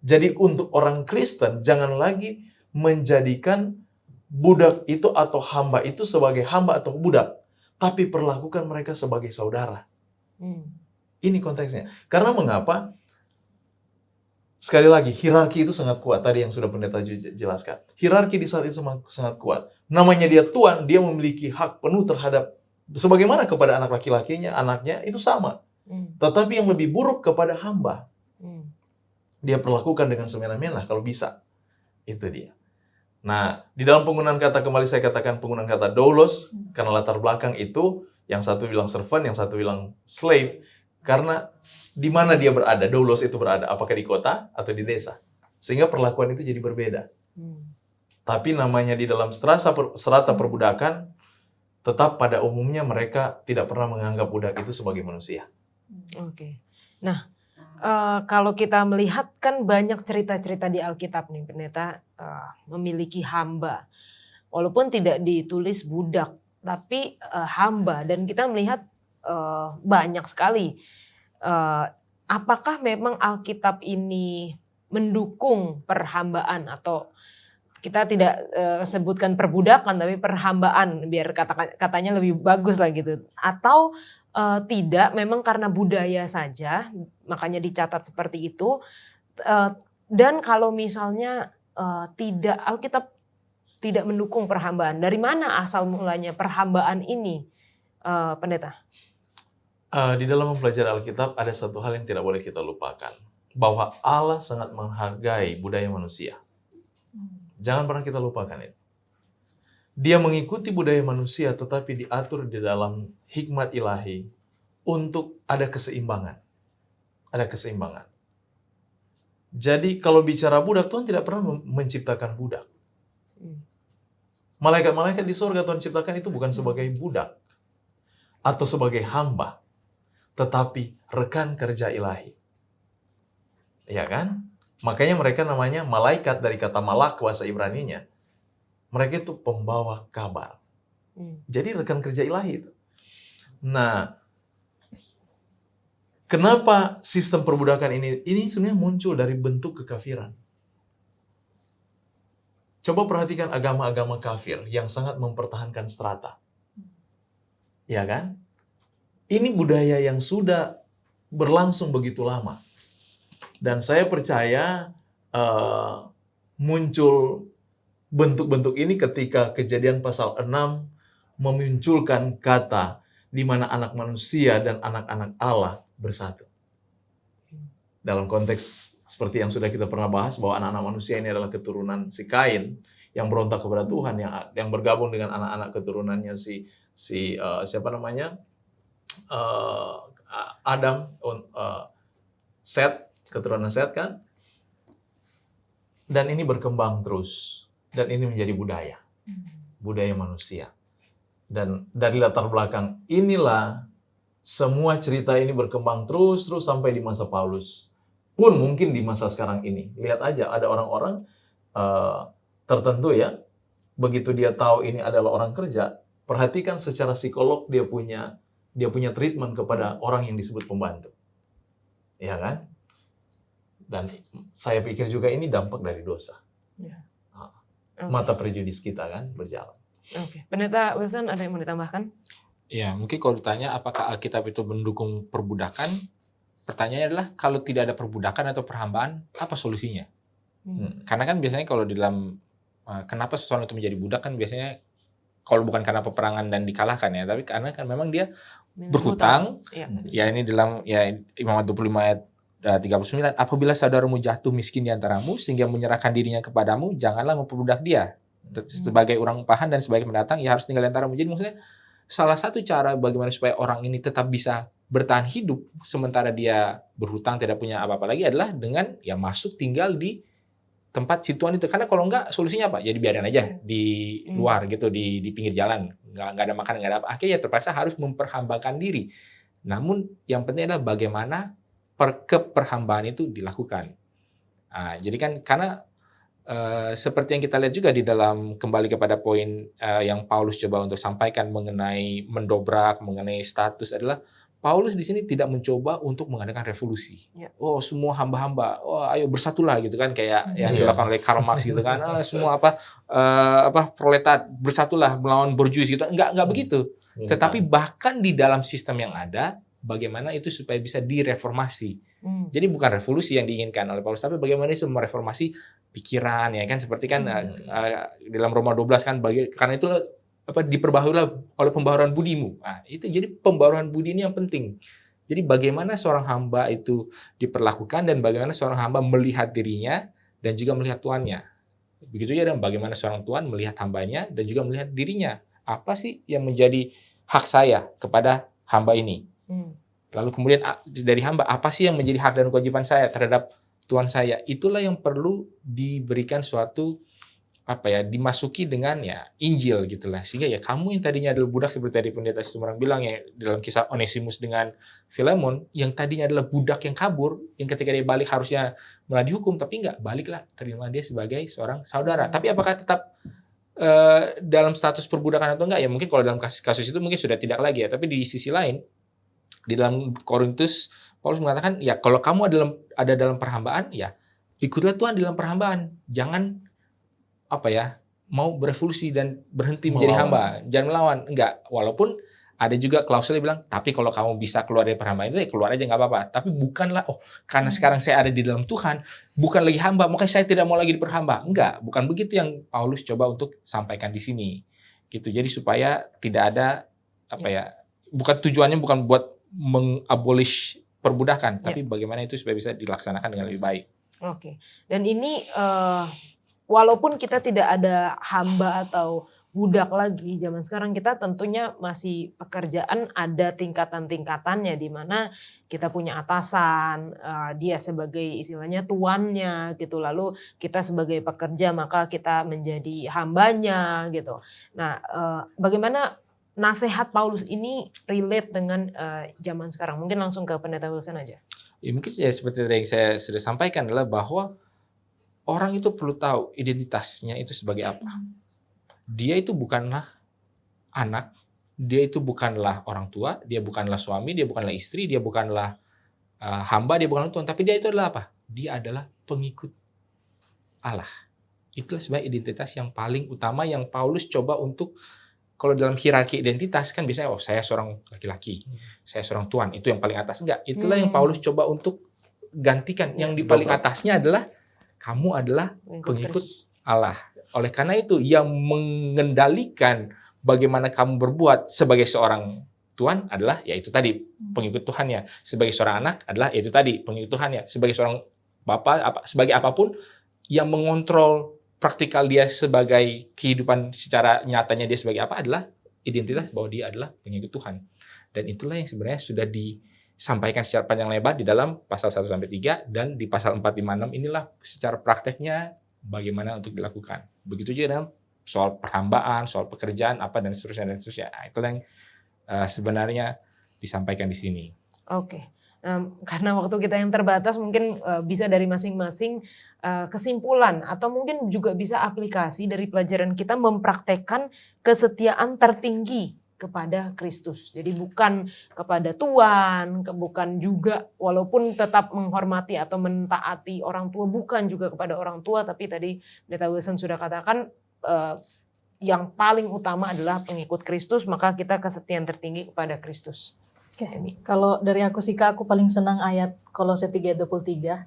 Jadi untuk orang Kristen jangan lagi menjadikan budak itu atau hamba itu sebagai hamba atau budak, tapi perlakukan mereka sebagai saudara. Ini konteksnya. Karena mengapa? Sekali lagi, hierarki itu sangat kuat. Tadi yang sudah pendeta jelaskan. Hierarki di saat itu sangat kuat. Namanya dia tuan, dia memiliki hak penuh terhadap, sebagaimana kepada anak laki-lakinya, anaknya, itu sama. Tetapi yang lebih buruk kepada hamba. Dia perlakukan dengan semena-mena kalau bisa. Itu dia. Nah, di dalam penggunaan kata, kembali saya katakan penggunaan kata doulos, karena latar belakang itu, yang satu bilang servant, yang satu bilang slave, karena di mana dia berada, doulos itu berada, apakah di kota atau di desa. Sehingga perlakuan itu jadi berbeda. Tapi namanya di dalam strata perbudakan, tetap pada umumnya mereka tidak pernah menganggap budak itu sebagai manusia. Oke. Nah, kalau kita melihat kan banyak cerita-cerita di Alkitab nih, pendeta, memiliki hamba. Walaupun tidak ditulis budak, tapi hamba. Dan kita melihat banyak sekali. Apakah memang Alkitab ini mendukung perhambaan, atau kita tidak sebutkan perbudakan tapi perhambaan, biar katanya lebih bagus lah gitu, atau tidak, memang karena budaya saja makanya dicatat seperti itu, dan kalau misalnya tidak, Alkitab tidak mendukung perhambaan, dari mana asal mulanya perhambaan ini, pendeta? Di dalam mempelajari Alkitab ada satu hal yang tidak boleh kita lupakan, bahwa Allah sangat menghargai budaya manusia. Jangan pernah kita lupakan itu. Dia mengikuti budaya manusia, tetapi diatur di dalam hikmat ilahi untuk ada keseimbangan. Ada keseimbangan. Jadi kalau bicara budak, Tuhan tidak pernah menciptakan budak. Malaikat-malaikat di surga Tuhan ciptakan itu bukan sebagai budak atau sebagai hamba, tetapi rekan kerja ilahi. Ya kan? Makanya mereka namanya malaikat, dari kata malak bahasa Ibraninya. Mereka itu pembawa kabar. Jadi rekan kerja ilahi itu. Nah, kenapa sistem perbudakan ini sebenarnya muncul dari bentuk kekafiran. Coba perhatikan agama-agama kafir yang sangat mempertahankan strata. Ya kan? Ini budaya yang sudah berlangsung begitu lama. Dan saya percaya muncul bentuk-bentuk ini ketika Kejadian pasal 6 memunculkan kata di mana anak manusia dan anak-anak Allah bersatu. Dalam konteks seperti yang sudah kita pernah bahas, bahwa anak-anak manusia ini adalah keturunan si Kain yang berontak kepada Tuhan, yang bergabung dengan anak-anak keturunannya siapa namanya? Adam, Set, keturunan Set kan? Dan ini berkembang terus. Dan ini menjadi budaya. Budaya manusia. Dan dari latar belakang inilah semua cerita ini berkembang terus sampai di masa Paulus. Pun mungkin di masa sekarang ini. Lihat aja, ada orang-orang tertentu ya, begitu dia tahu ini adalah orang kerja, perhatikan secara psikolog dia punya treatment kepada orang yang disebut pembantu. Ya kan? Dan saya pikir juga ini dampak dari dosa. Ya. Oke. mata prejudis kita kan berjalan. Oke. Pendeta Wilson ada yang mau ditambahkan? Ya, mungkin kalau ditanya apakah Alkitab itu mendukung perbudakan, pertanyaannya adalah kalau tidak ada perbudakan atau perhambaan, apa solusinya? Karena kan biasanya kalau di dalam kenapa seseorang itu menjadi budak kan biasanya kalau bukan karena peperangan dan dikalahkan ya, tapi karena kan memang dia berhutang. Ya. Ya ini dalam ya Imamat 25 ayat 39, apabila saudaramu jatuh miskin di antaramu sehingga menyerahkan dirinya kepadamu, janganlah memperbudak dia. Sebagai orang upahan dan sebagai pendatang, ia harus tinggal di antaramu. Jadi maksudnya salah satu cara bagaimana supaya orang ini tetap bisa bertahan hidup sementara dia berhutang tidak punya apa-apa lagi adalah dengan ya masuk tinggal di tempat situan itu. Karena kalau enggak solusinya apa? Jadi biarin aja di luar gitu, di pinggir jalan, nggak ada makanan, nggak ada apa. Akhirnya terpaksa harus memperhambakan diri. Namun yang penting adalah bagaimana keperhambaan itu dilakukan. Nah, jadi kan karena seperti yang kita lihat juga di dalam kembali kepada poin yang Paulus coba untuk sampaikan mengenai mendobrak, mengenai status adalah Paulus di sini tidak mencoba untuk mengadakan revolusi. Ya. Oh, semua hamba-hamba, oh ayo bersatulah gitu kan kayak yang dilakukan oleh Karl Marx gitu kan. Semua proletat bersatulah melawan borjuis gitu. Enggak begitu. Tetapi bahkan di dalam sistem yang ada, bagaimana itu supaya bisa direformasi. Jadi bukan revolusi yang diinginkan oleh Paulus, tapi bagaimana itu mereformasi pikiran ya kan seperti kan dalam Roma 12 kan karena itu diperbaharui oleh pembaharuan budimu. Nah, itu jadi pembaharuan budi ini yang penting. Jadi bagaimana seorang hamba itu diperlakukan dan bagaimana seorang hamba melihat dirinya dan juga melihat tuannya. Begitu juga dan bagaimana seorang tuan melihat hambanya dan juga melihat dirinya. Apa sih yang menjadi hak saya kepada hamba ini? Lalu kemudian dari hamba, apa sih yang menjadi hak dan kewajiban saya terhadap tuan saya? Itulah yang perlu diberikan suatu dimasuki dengan ya Injil gitulah, sehingga ya kamu yang tadinya adalah budak seperti tadi pendeta Situmorang bilang ya dalam kisah Onesimus dengan Filemon, yang tadinya adalah budak yang kabur, yang ketika dia balik harusnya malah dihukum, tapi enggak, baliklah, terima dia sebagai seorang saudara. Tapi apakah tetap dalam status perbudakan atau enggak? Ya mungkin kalau dalam kasus itu mungkin sudah tidak lagi ya, tapi di sisi lain di dalam Korintus Paulus mengatakan ya kalau kamu ada dalam perhambaan ya ikutlah Tuhan dalam perhambaan, jangan mau berevolusi dan berhenti menjadi hamba, jangan melawan. Enggak, walaupun ada juga klausul yang bilang, tapi kalau kamu bisa keluar dari perhambaan itu, ya keluar aja nggak apa-apa. Tapi bukanlah, karena sekarang saya ada di dalam Tuhan, bukan lagi hamba, makanya saya tidak mau lagi diperhamba. Enggak, bukan begitu yang Paulus coba untuk sampaikan di sini. Gitu. Jadi supaya tidak ada, bukan tujuannya bukan buat mengabolish perbudakan, tapi bagaimana itu supaya bisa dilaksanakan dengan lebih baik. Oke, dan ini walaupun kita tidak ada hamba atau budak lagi zaman sekarang, kita tentunya masih pekerjaan ada tingkatan-tingkatannya di mana kita punya atasan, dia sebagai istilahnya tuannya gitu, lalu kita sebagai pekerja maka kita menjadi hambanya gitu. Nah, bagaimana nasihat Paulus ini relate dengan zaman sekarang? Mungkin langsung ke Pendeta Wilson aja. Ya, mungkin ya seperti yang saya sudah sampaikan adalah bahwa orang itu perlu tahu identitasnya itu sebagai apa. Dia itu bukanlah anak, dia itu bukanlah orang tua, dia bukanlah suami, dia bukanlah istri, dia bukanlah hamba, dia bukanlah Tuhan, tapi dia itu adalah apa? Dia adalah pengikut Allah. Itulah sebagai identitas yang paling utama yang Paulus coba untuk, kalau dalam hierarki identitas kan biasanya saya seorang laki-laki, saya seorang tuan, itu yang paling atas. Enggak, itulah yang Paulus coba untuk gantikan. Yang di paling atasnya adalah kamu adalah pengikut Allah. Oleh karena itu, yang mengendalikan bagaimana kamu berbuat sebagai seorang Tuhan adalah yaitu tadi pengikut Tuhannya. Sebagai seorang anak adalah yaitu tadi pengikut Tuhannya. Sebagai seorang bapak, sebagai apapun yang mengontrol praktikal dia sebagai kehidupan secara nyatanya dia sebagai apa adalah identitas bahwa dia adalah pengikut Tuhan. Dan itulah yang sebenarnya sudah disampaikan secara panjang lebar di dalam pasal 1-3 dan di pasal 4-5-6 inilah secara prakteknya bagaimana untuk dilakukan. Begitu juga dalam soal perhambaan, soal pekerjaan, dan seterusnya. Nah, itulah yang sebenarnya disampaikan di sini. Oke. Karena waktu kita yang terbatas, mungkin bisa dari masing-masing kesimpulan atau mungkin juga bisa aplikasi dari pelajaran kita mempraktekkan kesetiaan tertinggi kepada Kristus. Jadi bukan kepada Tuhan, bukan juga walaupun tetap menghormati atau mentaati orang tua, bukan juga kepada orang tua, tapi tadi Pendeta Wilson sudah katakan yang paling utama adalah pengikut Kristus, maka kita kesetiaan tertinggi kepada Kristus. Oke. Kalau dari aku sih Kak, aku paling senang ayat Kolose 3:23.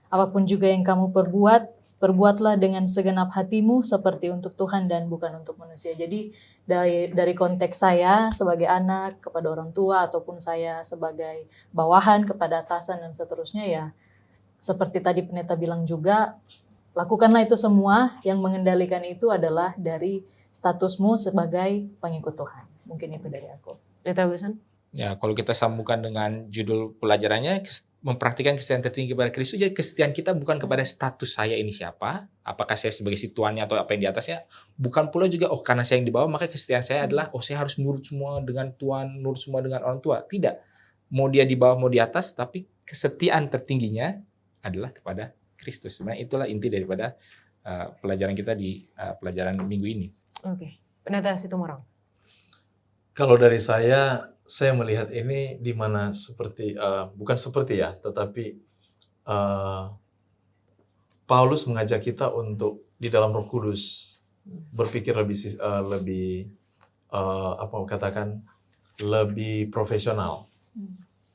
Apapun juga yang kamu perbuat, perbuatlah dengan segenap hatimu seperti untuk Tuhan dan bukan untuk manusia. Jadi dari konteks saya sebagai anak kepada orang tua ataupun saya sebagai bawahan kepada atasan dan seterusnya, ya seperti tadi pendeta bilang juga, lakukanlah itu semua, yang mengendalikan itu adalah dari statusmu sebagai pengikut Tuhan. Mungkin itu dari aku. Pendeta Wilson? Ya, kalau kita sambungkan dengan judul pelajarannya, mempraktikkan kesetiaan tertinggi kepada Kristus, jadi kesetiaan kita bukan kepada status saya ini siapa, apakah saya sebagai si tuannya atau apa yang di atasnya, bukan pula juga, karena saya yang di bawah, maka kesetiaan saya adalah, saya harus nurut semua dengan tuan, nurut semua dengan orang tua. Tidak. Mau dia di bawah, mau di atas, tapi kesetiaan tertingginya adalah kepada Kristus. Sebenarnya itulah inti daripada pelajaran kita di pelajaran minggu ini. Oke. Pendeta Situmorang. Kalau dari saya melihat ini di mana seperti, bukan seperti ya, tetapi Paulus mengajak kita untuk di dalam Roh Kudus berpikir lebih profesional,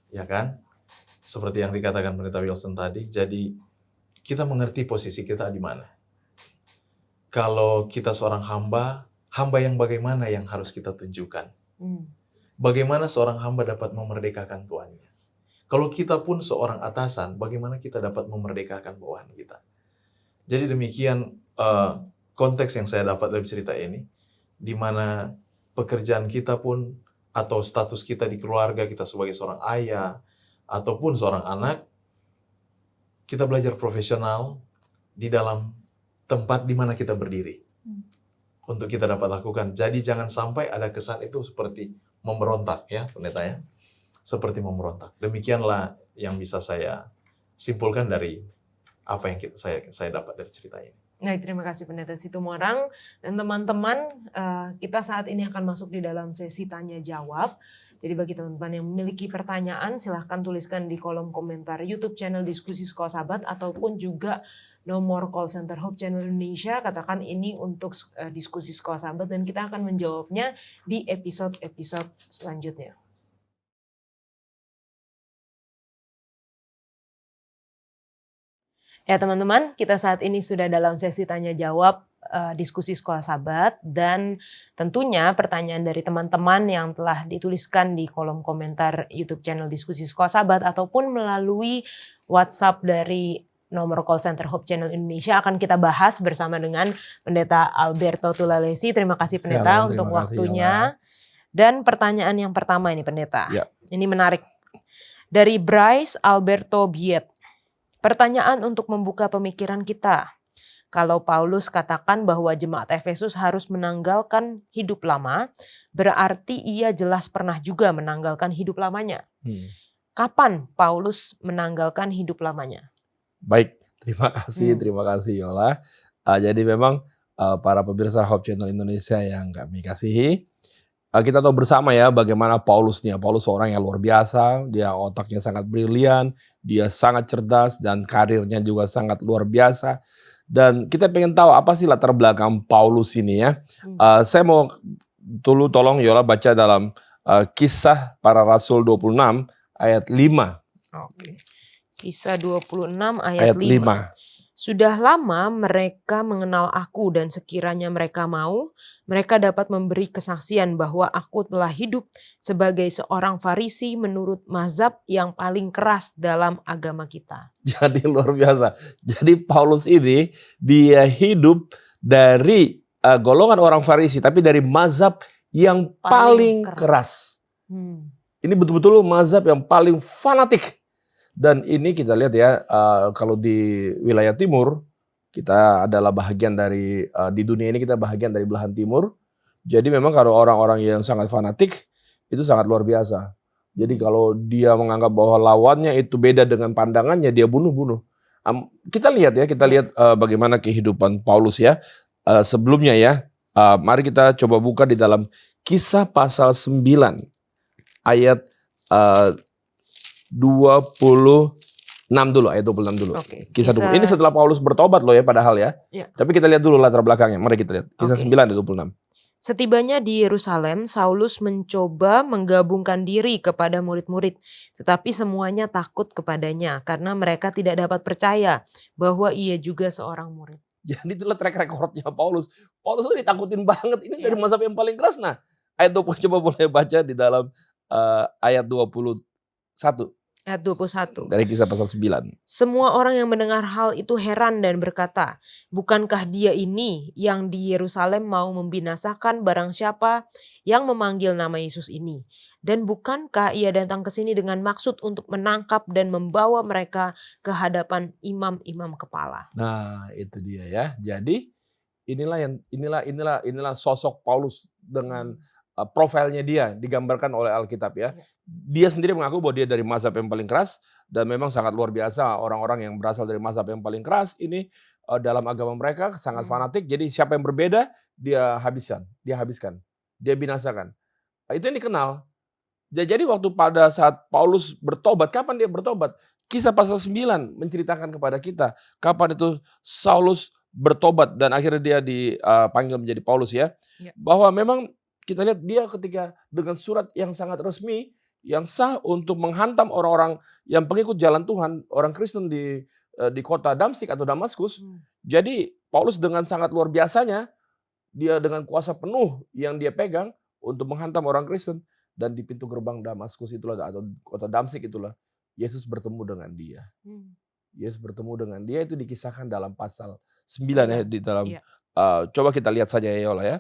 ya kan? Seperti yang dikatakan Pendeta Wilson tadi. Jadi kita mengerti posisi kita di mana. Kalau kita seorang hamba yang bagaimana yang harus kita tunjukkan? Bagaimana seorang hamba dapat memerdekakan tuannya? Kalau kita pun seorang atasan, bagaimana kita dapat memerdekakan bawahan kita? Jadi demikian konteks yang saya dapat dari cerita ini, di mana pekerjaan kita pun atau status kita di keluarga, kita sebagai seorang ayah ataupun seorang anak, kita belajar profesional di dalam tempat di mana kita berdiri untuk kita dapat lakukan. Jadi jangan sampai ada kesan itu seperti memberontak, ya pendeta ya, seperti memberontak. Demikianlah yang bisa saya simpulkan dari apa yang saya dapat dari cerita ini. Nah, terima kasih Pendeta Situmorang. Dan teman-teman, kita saat ini akan masuk di dalam sesi tanya jawab. Jadi bagi teman-teman yang memiliki pertanyaan, silahkan tuliskan di kolom komentar YouTube channel Diskusi Sekolah Sahabat ataupun juga nomor call center Hope Channel Indonesia. Katakan ini untuk Diskusi Sekolah Sahabat dan kita akan menjawabnya di episode-episode selanjutnya. Ya teman-teman, kita saat ini sudah dalam sesi tanya jawab Diskusi Sekolah Sahabat, dan tentunya pertanyaan dari teman-teman yang telah dituliskan di kolom komentar YouTube channel Diskusi Sekolah Sahabat ataupun melalui WhatsApp dari nomor call center Hope Channel Indonesia akan kita bahas bersama dengan Pendeta Alberto Tulalesi. Terima kasih Pendeta untuk waktunya. Dan pertanyaan yang pertama ini Pendeta, ini menarik. Dari Bryce Alberto Biet. Pertanyaan untuk membuka pemikiran kita. Kalau Paulus katakan bahwa jemaat Efesus harus menanggalkan hidup lama, berarti ia jelas pernah juga menanggalkan hidup lamanya. Kapan Paulus menanggalkan hidup lamanya? Baik, terima kasih Yola. Jadi memang para pemirsa Hope Channel Indonesia yang kami kasihi, kita tahu bersama ya bagaimana Paulus seorang yang luar biasa, dia otaknya sangat brilian, dia sangat cerdas dan karirnya juga sangat luar biasa. Dan kita pengen tahu apa sih latar belakang Paulus ini ya. Saya mau dulu tolong Yola baca dalam Kisah Para Rasul 26 ayat 5. Oke. Kisah 26 ayat 5. Sudah lama mereka mengenal aku dan sekiranya mereka mau, mereka dapat memberi kesaksian bahwa aku telah hidup sebagai seorang Farisi menurut mazhab yang paling keras dalam agama kita. Jadi luar biasa. Jadi Paulus ini dia hidup dari golongan orang Farisi tapi dari mazhab yang paling keras. Ini betul-betul mazhab yang paling fanatik. Dan ini kita lihat ya, kalau di wilayah timur, kita adalah bahagian dari, di dunia ini kita bahagian dari belahan timur. Jadi memang kalau orang-orang yang sangat fanatik, itu sangat luar biasa. Jadi kalau dia menganggap bahwa lawannya itu beda dengan pandangannya, dia bunuh-bunuh. Kita lihat bagaimana kehidupan Paulus ya. Sebelumnya ya, mari kita coba buka di dalam Kisah pasal 9, ayat 25. 6 dulu, ayat 26 dulu. Oke, Kisah 20. Ini setelah Paulus bertobat loh ya padahal ya. Ya. Tapi kita lihat dulu latar belakangnya. Mari kita lihat. Kisah Oke. 9 ayat 26. Setibanya di Yerusalem, Saulus mencoba menggabungkan diri kepada murid-murid, tetapi semuanya takut kepadanya karena mereka tidak dapat percaya bahwa ia juga seorang murid. Jadi itulah track recordnya Paulus. Paulus tuh ditakutin banget. Ini dari Ya. mazhab yang paling keras. Nah, ayat 20 coba boleh baca di dalam ayat 21. Ayat 21. Dari kisah pasal 9. Semua orang yang mendengar hal itu heran dan berkata, bukankah dia ini yang di Yerusalem mau membinasakan barang siapa yang memanggil nama Yesus ini? Dan bukankah ia datang ke sini dengan maksud untuk menangkap dan membawa mereka ke hadapan imam-imam kepala? Nah, itu dia ya. Jadi inilah sosok Paulus dengan profilnya dia digambarkan oleh Alkitab ya. Dia sendiri mengaku bahwa dia dari mazhab yang paling keras dan memang sangat luar biasa orang-orang yang berasal dari mazhab yang paling keras ini dalam agama mereka sangat fanatik. Jadi siapa yang berbeda dia habiskan, dia binasakan. Itu yang dikenal. Jadi waktu pada saat Paulus bertobat, kapan dia bertobat? Kisah pasal 9 menceritakan kepada kita kapan itu Saulus bertobat dan akhirnya dia dipanggil menjadi Paulus ya. Bahwa memang kita lihat dia ketika dengan surat yang sangat resmi, yang sah untuk menghantam orang-orang yang pengikut jalan Tuhan, orang Kristen di kota Damsyik atau Damaskus. Jadi Paulus dengan sangat luar biasanya, dia dengan kuasa penuh yang dia pegang untuk menghantam orang Kristen. Dan di pintu gerbang Damaskus itulah atau kota Damsyik itulah Yesus bertemu dengan dia. Yesus bertemu dengan dia itu dikisahkan dalam pasal 9 ya di dalam. Coba kita lihat saja ya Yola ya.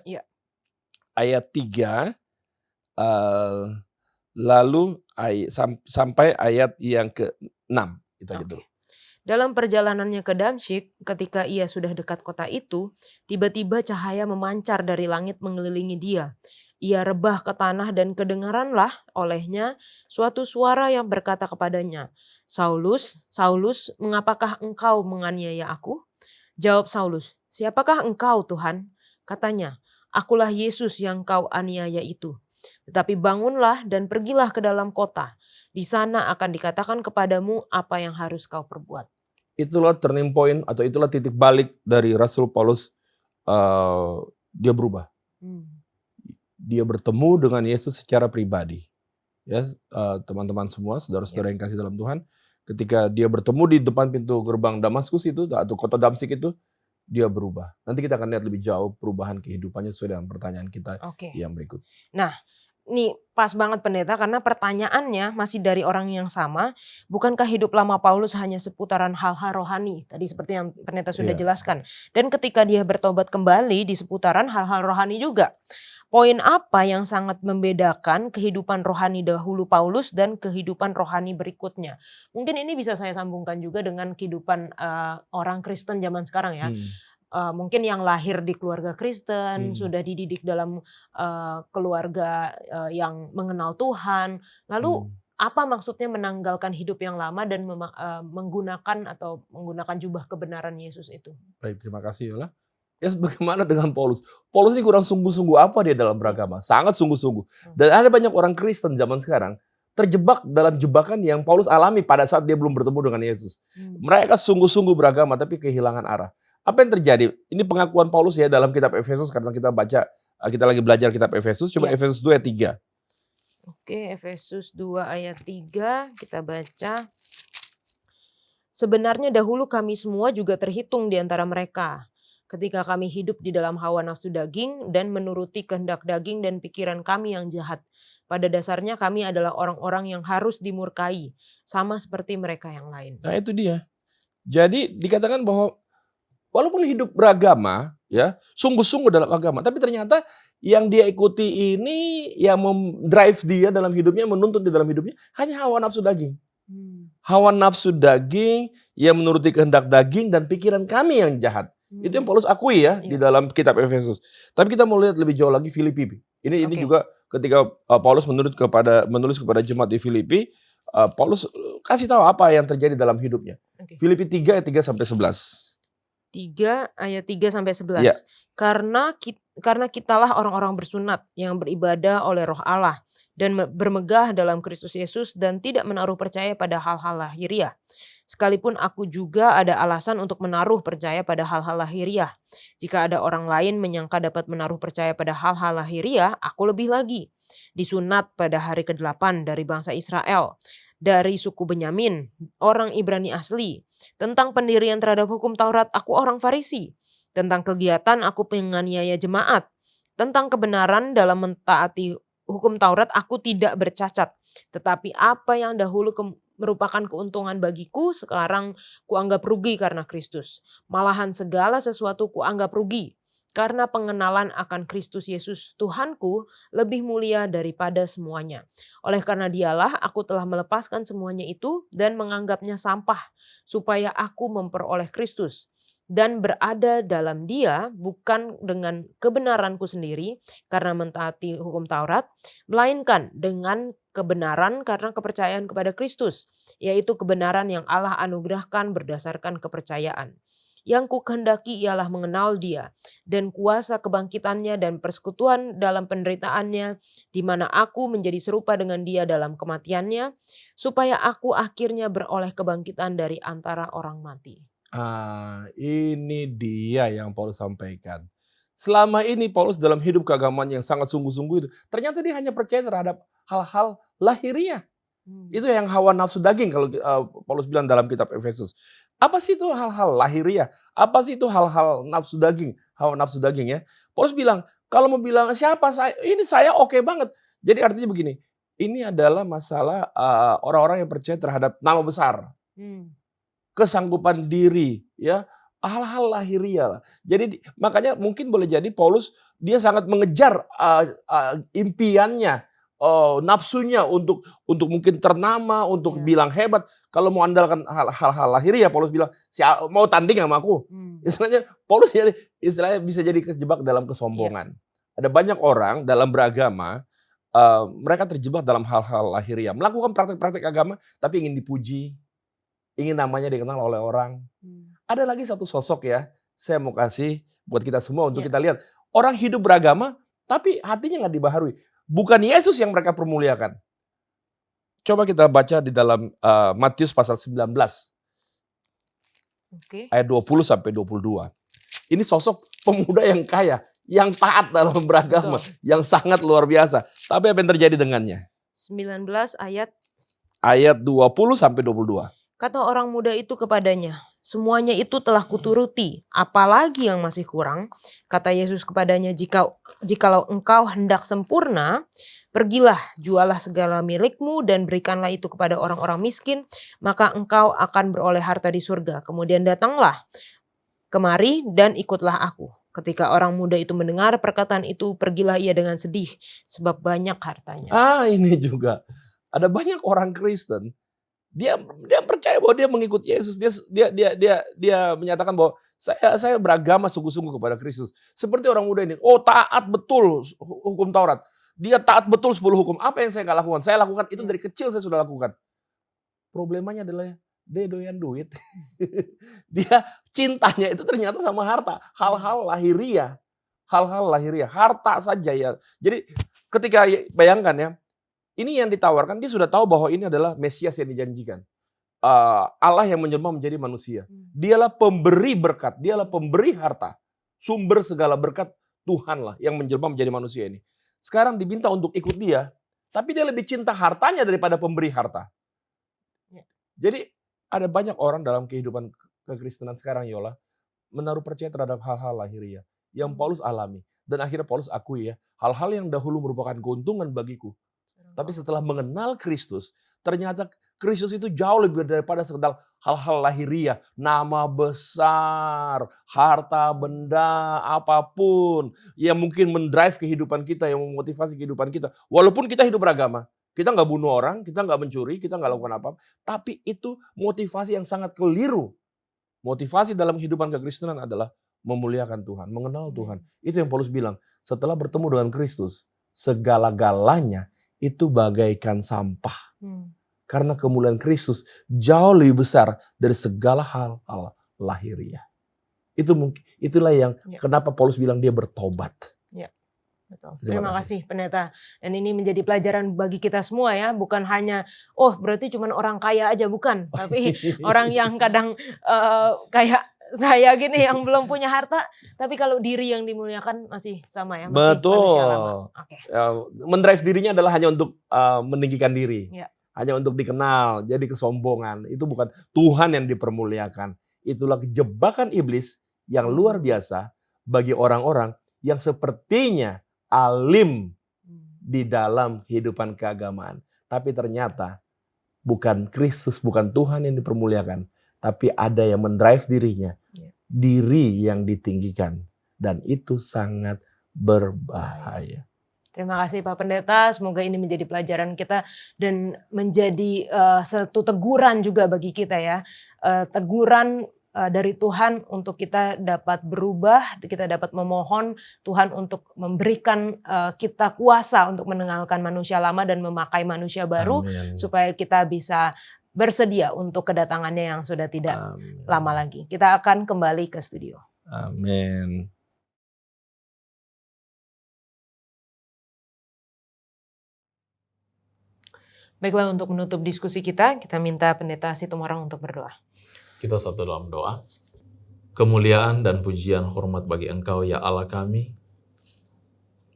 Ayat 3 lalu sampai ayat yang ke-6 itu aja dulu. Dalam perjalanannya ke Damsyik, ketika ia sudah dekat kota itu, tiba-tiba cahaya memancar dari langit mengelilingi dia. Ia rebah ke tanah dan kedengaranlah olehnya suatu suara yang berkata kepadanya, Saulus, Saulus, mengapakah engkau menganiaya aku? Jawab Saulus, siapakah engkau Tuhan? Katanya, akulah Yesus yang kau aniaya itu. Tetapi bangunlah dan pergilah ke dalam kota. Di sana akan dikatakan kepadamu apa yang harus kau perbuat. Itulah turning point atau itulah titik balik dari Rasul Paulus. Dia berubah. Dia bertemu dengan Yesus secara pribadi. Ya, teman-teman semua, saudara-saudara yang kasih dalam Tuhan, ketika dia bertemu di depan pintu gerbang Damaskus itu atau kota Damsyik itu, dia berubah. Nanti kita akan lihat lebih jauh perubahan kehidupannya sesuai dengan pertanyaan kita yang berikut. Nah, ini pas banget pendeta karena pertanyaannya masih dari orang yang sama. Bukankah hidup lama Paulus hanya seputaran hal-hal rohani? Tadi seperti yang pendeta sudah jelaskan. Dan ketika dia bertobat kembali di seputaran hal-hal rohani juga. Poin apa yang sangat membedakan kehidupan rohani dahulu Paulus dan kehidupan rohani berikutnya? Mungkin ini bisa saya sambungkan juga dengan kehidupan orang Kristen zaman sekarang ya. Mungkin yang lahir di keluarga Kristen, sudah dididik dalam keluarga yang mengenal Tuhan. Lalu apa maksudnya menanggalkan hidup yang lama dan menggunakan jubah kebenaran Yesus itu? Baik, terima kasih Yola. Ya bagaimana dengan Paulus? Paulus ini kurang sungguh-sungguh apa dia dalam beragama? Sangat sungguh-sungguh. Dan ada banyak orang Kristen zaman sekarang terjebak dalam jebakan yang Paulus alami pada saat dia belum bertemu dengan Yesus. Mereka sungguh-sungguh beragama tapi kehilangan arah. Apa yang terjadi? Ini pengakuan Paulus ya dalam kitab Efesus karena kita lagi belajar kitab Efesus. Coba Efesus 2 ayat 3. Oke, Efesus 2 ayat 3 kita baca. Sebenarnya dahulu kami semua juga terhitung di antara mereka. Ketika kami hidup di dalam hawa nafsu daging dan menuruti kehendak daging dan pikiran kami yang jahat. Pada dasarnya kami adalah orang-orang yang harus dimurkai, sama seperti mereka yang lain. Nah itu dia. Jadi dikatakan bahwa walaupun hidup beragama, ya sungguh-sungguh dalam agama, tapi ternyata yang dia ikuti ini, yang mendrive dia dalam hidupnya, menuntun di dalam hidupnya, hanya hawa nafsu daging. Hawa nafsu daging yang menuruti kehendak daging dan pikiran kami yang jahat. Itu yang Paulus akui ya di dalam kitab Efesus. Tapi kita mau lihat lebih jauh lagi Filipi. Ini juga ketika Paulus menulis kepada jemaat di Filipi, Paulus kasih tahu apa yang terjadi dalam hidupnya. Filipi 3 ayat 3 sampai 11. 3 ayat 3 sampai 11. Ya. karena kitalah orang-orang bersunat yang beribadah oleh Roh Allah dan bermegah dalam Kristus Yesus dan tidak menaruh percaya pada hal-hal lahiriah. Sekalipun aku juga ada alasan untuk menaruh percaya pada hal-hal lahiriah. Jika ada orang lain menyangka dapat menaruh percaya pada hal-hal lahiriah, aku lebih lagi. Disunat pada hari ke-8 dari bangsa Israel, dari suku Benyamin, orang Ibrani asli. Tentang pendirian terhadap hukum Taurat, aku orang Farisi. Tentang kegiatan, aku penganiaya jemaat. Tentang kebenaran dalam mentaati hukum Taurat, aku tidak bercacat. Tetapi apa yang dahulu merupakan keuntungan bagiku, sekarang kuanggap rugi karena Kristus. Malahan segala sesuatu kuanggap rugi, karena pengenalan akan Kristus Yesus Tuhanku lebih mulia daripada semuanya. Oleh karena dialah aku telah melepaskan semuanya itu dan menganggapnya sampah, supaya aku memperoleh Kristus dan berada dalam Dia, bukan dengan kebenaranku sendiri karena mentaati hukum Taurat, melainkan dengan kebenaran karena kepercayaan kepada Kristus, yaitu kebenaran yang Allah anugerahkan berdasarkan kepercayaan. Yang kukehendaki ialah mengenal Dia dan kuasa kebangkitannya dan persekutuan dalam penderitaannya, di mana aku menjadi serupa dengan Dia dalam kematiannya, supaya aku akhirnya beroleh kebangkitan dari antara orang mati. Ini dia yang Paulus sampaikan. Selama ini Paulus dalam hidup keagamaan yang sangat sungguh-sungguh itu, ternyata dia hanya percaya terhadap hal-hal lahiriah. Itu yang hawa nafsu daging kalau Paulus bilang dalam kitab Efesus. Apa sih itu hal-hal lahiriah? Apa sih itu hal-hal nafsu daging? Hawa nafsu daging ya. Paulus bilang, kalau mau bilang siapa saya, ini saya oke banget. Jadi artinya begini, ini adalah masalah orang-orang yang percaya terhadap nama besar. Kesanggupan diri, ya, hal-hal lahiriah. Jadi makanya mungkin boleh jadi Paulus dia sangat mengejar impiannya, nafsunya untuk mungkin ternama, untuk bilang hebat. Kalau mau andalkan hal-hal lahiriah, Paulus bilang mau tanding sama aku. Istilahnya Paulus jadi istilahnya bisa jadi terjebak dalam kesombongan. Ada banyak orang dalam beragama mereka terjebak dalam hal-hal lahiriah, melakukan praktek-praktek agama tapi ingin dipuji, ingin namanya dikenal oleh orang. Ada lagi satu sosok ya, saya mau kasih buat kita semua untuk kita lihat. Orang hidup beragama, tapi hatinya nggak dibaharui. Bukan Yesus yang mereka permuliakan. Coba kita baca di dalam Matius pasal 19. Ayat 20 sampai 22. Ini sosok pemuda yang kaya, yang taat dalam beragama, yang sangat luar biasa. Tapi apa yang terjadi dengannya? 19 ayat 20 sampai 22. Kata orang muda itu kepadanya, semuanya itu telah kuturuti, apalagi yang masih kurang? Kata Yesus kepadanya, jikalau engkau hendak sempurna, pergilah, jualah segala milikmu dan berikanlah itu kepada orang-orang miskin, maka engkau akan beroleh harta di surga. Kemudian datanglah kemari dan ikutlah aku. Ketika orang muda itu mendengar perkataan itu, pergilah ia dengan sedih, sebab banyak hartanya. Ini juga ada banyak orang Kristen. Dia percaya bahwa dia mengikuti Yesus. Dia menyatakan bahwa saya beragama sungguh-sungguh kepada Kristus. Seperti orang muda ini. Taat betul hukum Taurat. Dia taat betul 10 hukum. Apa yang saya nggak lakukan? Saya lakukan itu dari kecil, saya sudah lakukan. Problemanya adalah dia doyan duit. Dia cintanya itu ternyata sama harta. Hal-hal lahiriah. Hal-hal lahiriah. Harta saja ya. Jadi ketika bayangkan ya. Ini yang ditawarkan, dia sudah tahu bahwa ini adalah Mesias yang dijanjikan. Allah yang menjelma menjadi manusia. Dialah pemberi berkat, dialah pemberi harta. Sumber segala berkat Tuhanlah yang menjelma menjadi manusia ini. Sekarang diminta untuk ikut dia, tapi dia lebih cinta hartanya daripada pemberi harta. Jadi ada banyak orang dalam kehidupan kekristenan sekarang, Yola, menaruh percaya terhadap hal-hal lahiriah yang Paulus alami. Dan akhirnya Paulus akui ya, hal-hal yang dahulu merupakan keuntungan bagiku. Tapi setelah mengenal Kristus, ternyata Kristus itu jauh lebih daripada sekedar hal-hal lahiriah. Nama besar, harta, benda, apapun yang mungkin mendrive kehidupan kita, yang memotivasi kehidupan kita. Walaupun kita hidup beragama, kita nggak bunuh orang, kita nggak mencuri, kita nggak lakukan apa-apa. Tapi itu motivasi yang sangat keliru. Motivasi dalam kehidupan kekristenan adalah memuliakan Tuhan, mengenal Tuhan. Itu yang Paulus bilang, setelah bertemu dengan Kristus, segala-galanya itu bagaikan sampah. Karena kemuliaan Kristus jauh lebih besar dari segala hal-hal lahiriah. Itulah yang kenapa Paulus bilang dia bertobat. Betul. Terima Terima kasih Pendeta. Dan ini menjadi pelajaran bagi kita semua ya, bukan hanya berarti cuma orang kaya aja, bukan, tapi orang yang kadang kayak saya gini yang belum punya harta, tapi kalau diri yang dimuliakan masih sama ya, masih manusia lama. Oke. Mendrive dirinya adalah hanya untuk meninggikan diri. Ya. Hanya untuk dikenal, jadi kesombongan. Itu bukan Tuhan yang dipermuliakan. Itulah jebakan iblis yang luar biasa bagi orang-orang yang sepertinya alim di dalam kehidupan keagamaan. Tapi ternyata bukan Kristus, bukan Tuhan yang dipermuliakan. Tapi ada yang mendrive dirinya. Diri yang ditinggikan. Dan itu sangat berbahaya. Terima kasih Pak Pendeta, semoga ini menjadi pelajaran kita dan menjadi satu teguran juga bagi kita ya. Teguran dari Tuhan untuk kita dapat berubah, kita dapat memohon Tuhan untuk memberikan kita kuasa untuk meninggalkan manusia lama dan memakai manusia baru. Amin. Supaya kita bisa bersedia untuk kedatangannya yang sudah tidak lama lagi. Kita akan kembali ke studio. Amin. Baiklah, untuk menutup diskusi kita minta Pendeta Situmorang untuk berdoa. Kita satu dalam doa. Kemuliaan dan pujian hormat bagi Engkau ya Allah kami,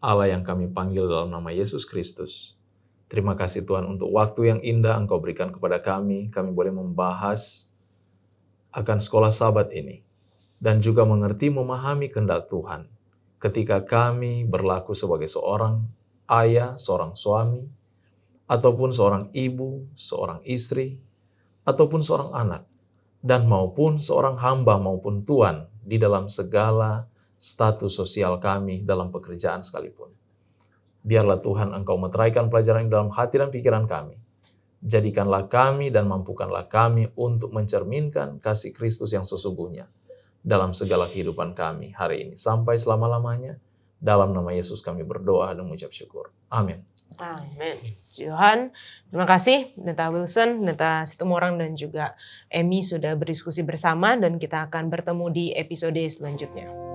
Allah yang kami panggil dalam nama Yesus Kristus. Terima kasih Tuhan untuk waktu yang indah Engkau berikan kepada kami. Kami boleh membahas akan sekolah Sabat ini. Dan juga mengerti memahami kehendak Tuhan. Ketika kami berlaku sebagai seorang ayah, seorang suami, ataupun seorang ibu, seorang istri, ataupun seorang anak. Dan maupun seorang hamba maupun tuan di dalam segala status sosial kami dalam pekerjaan sekalipun. Biarlah Tuhan Engkau meteraikan pelajaran dalam hati dan pikiran kami. Jadikanlah kami dan mampukanlah kami untuk mencerminkan kasih Kristus yang sesungguhnya dalam segala kehidupan kami hari ini. Sampai selama-lamanya, dalam nama Yesus kami berdoa dan mengucap syukur. Amin. Amin. Tuhan, terima kasih Pendeta Wilson, Pendeta Situmorang dan juga Emi sudah berdiskusi bersama dan kita akan bertemu di episode selanjutnya.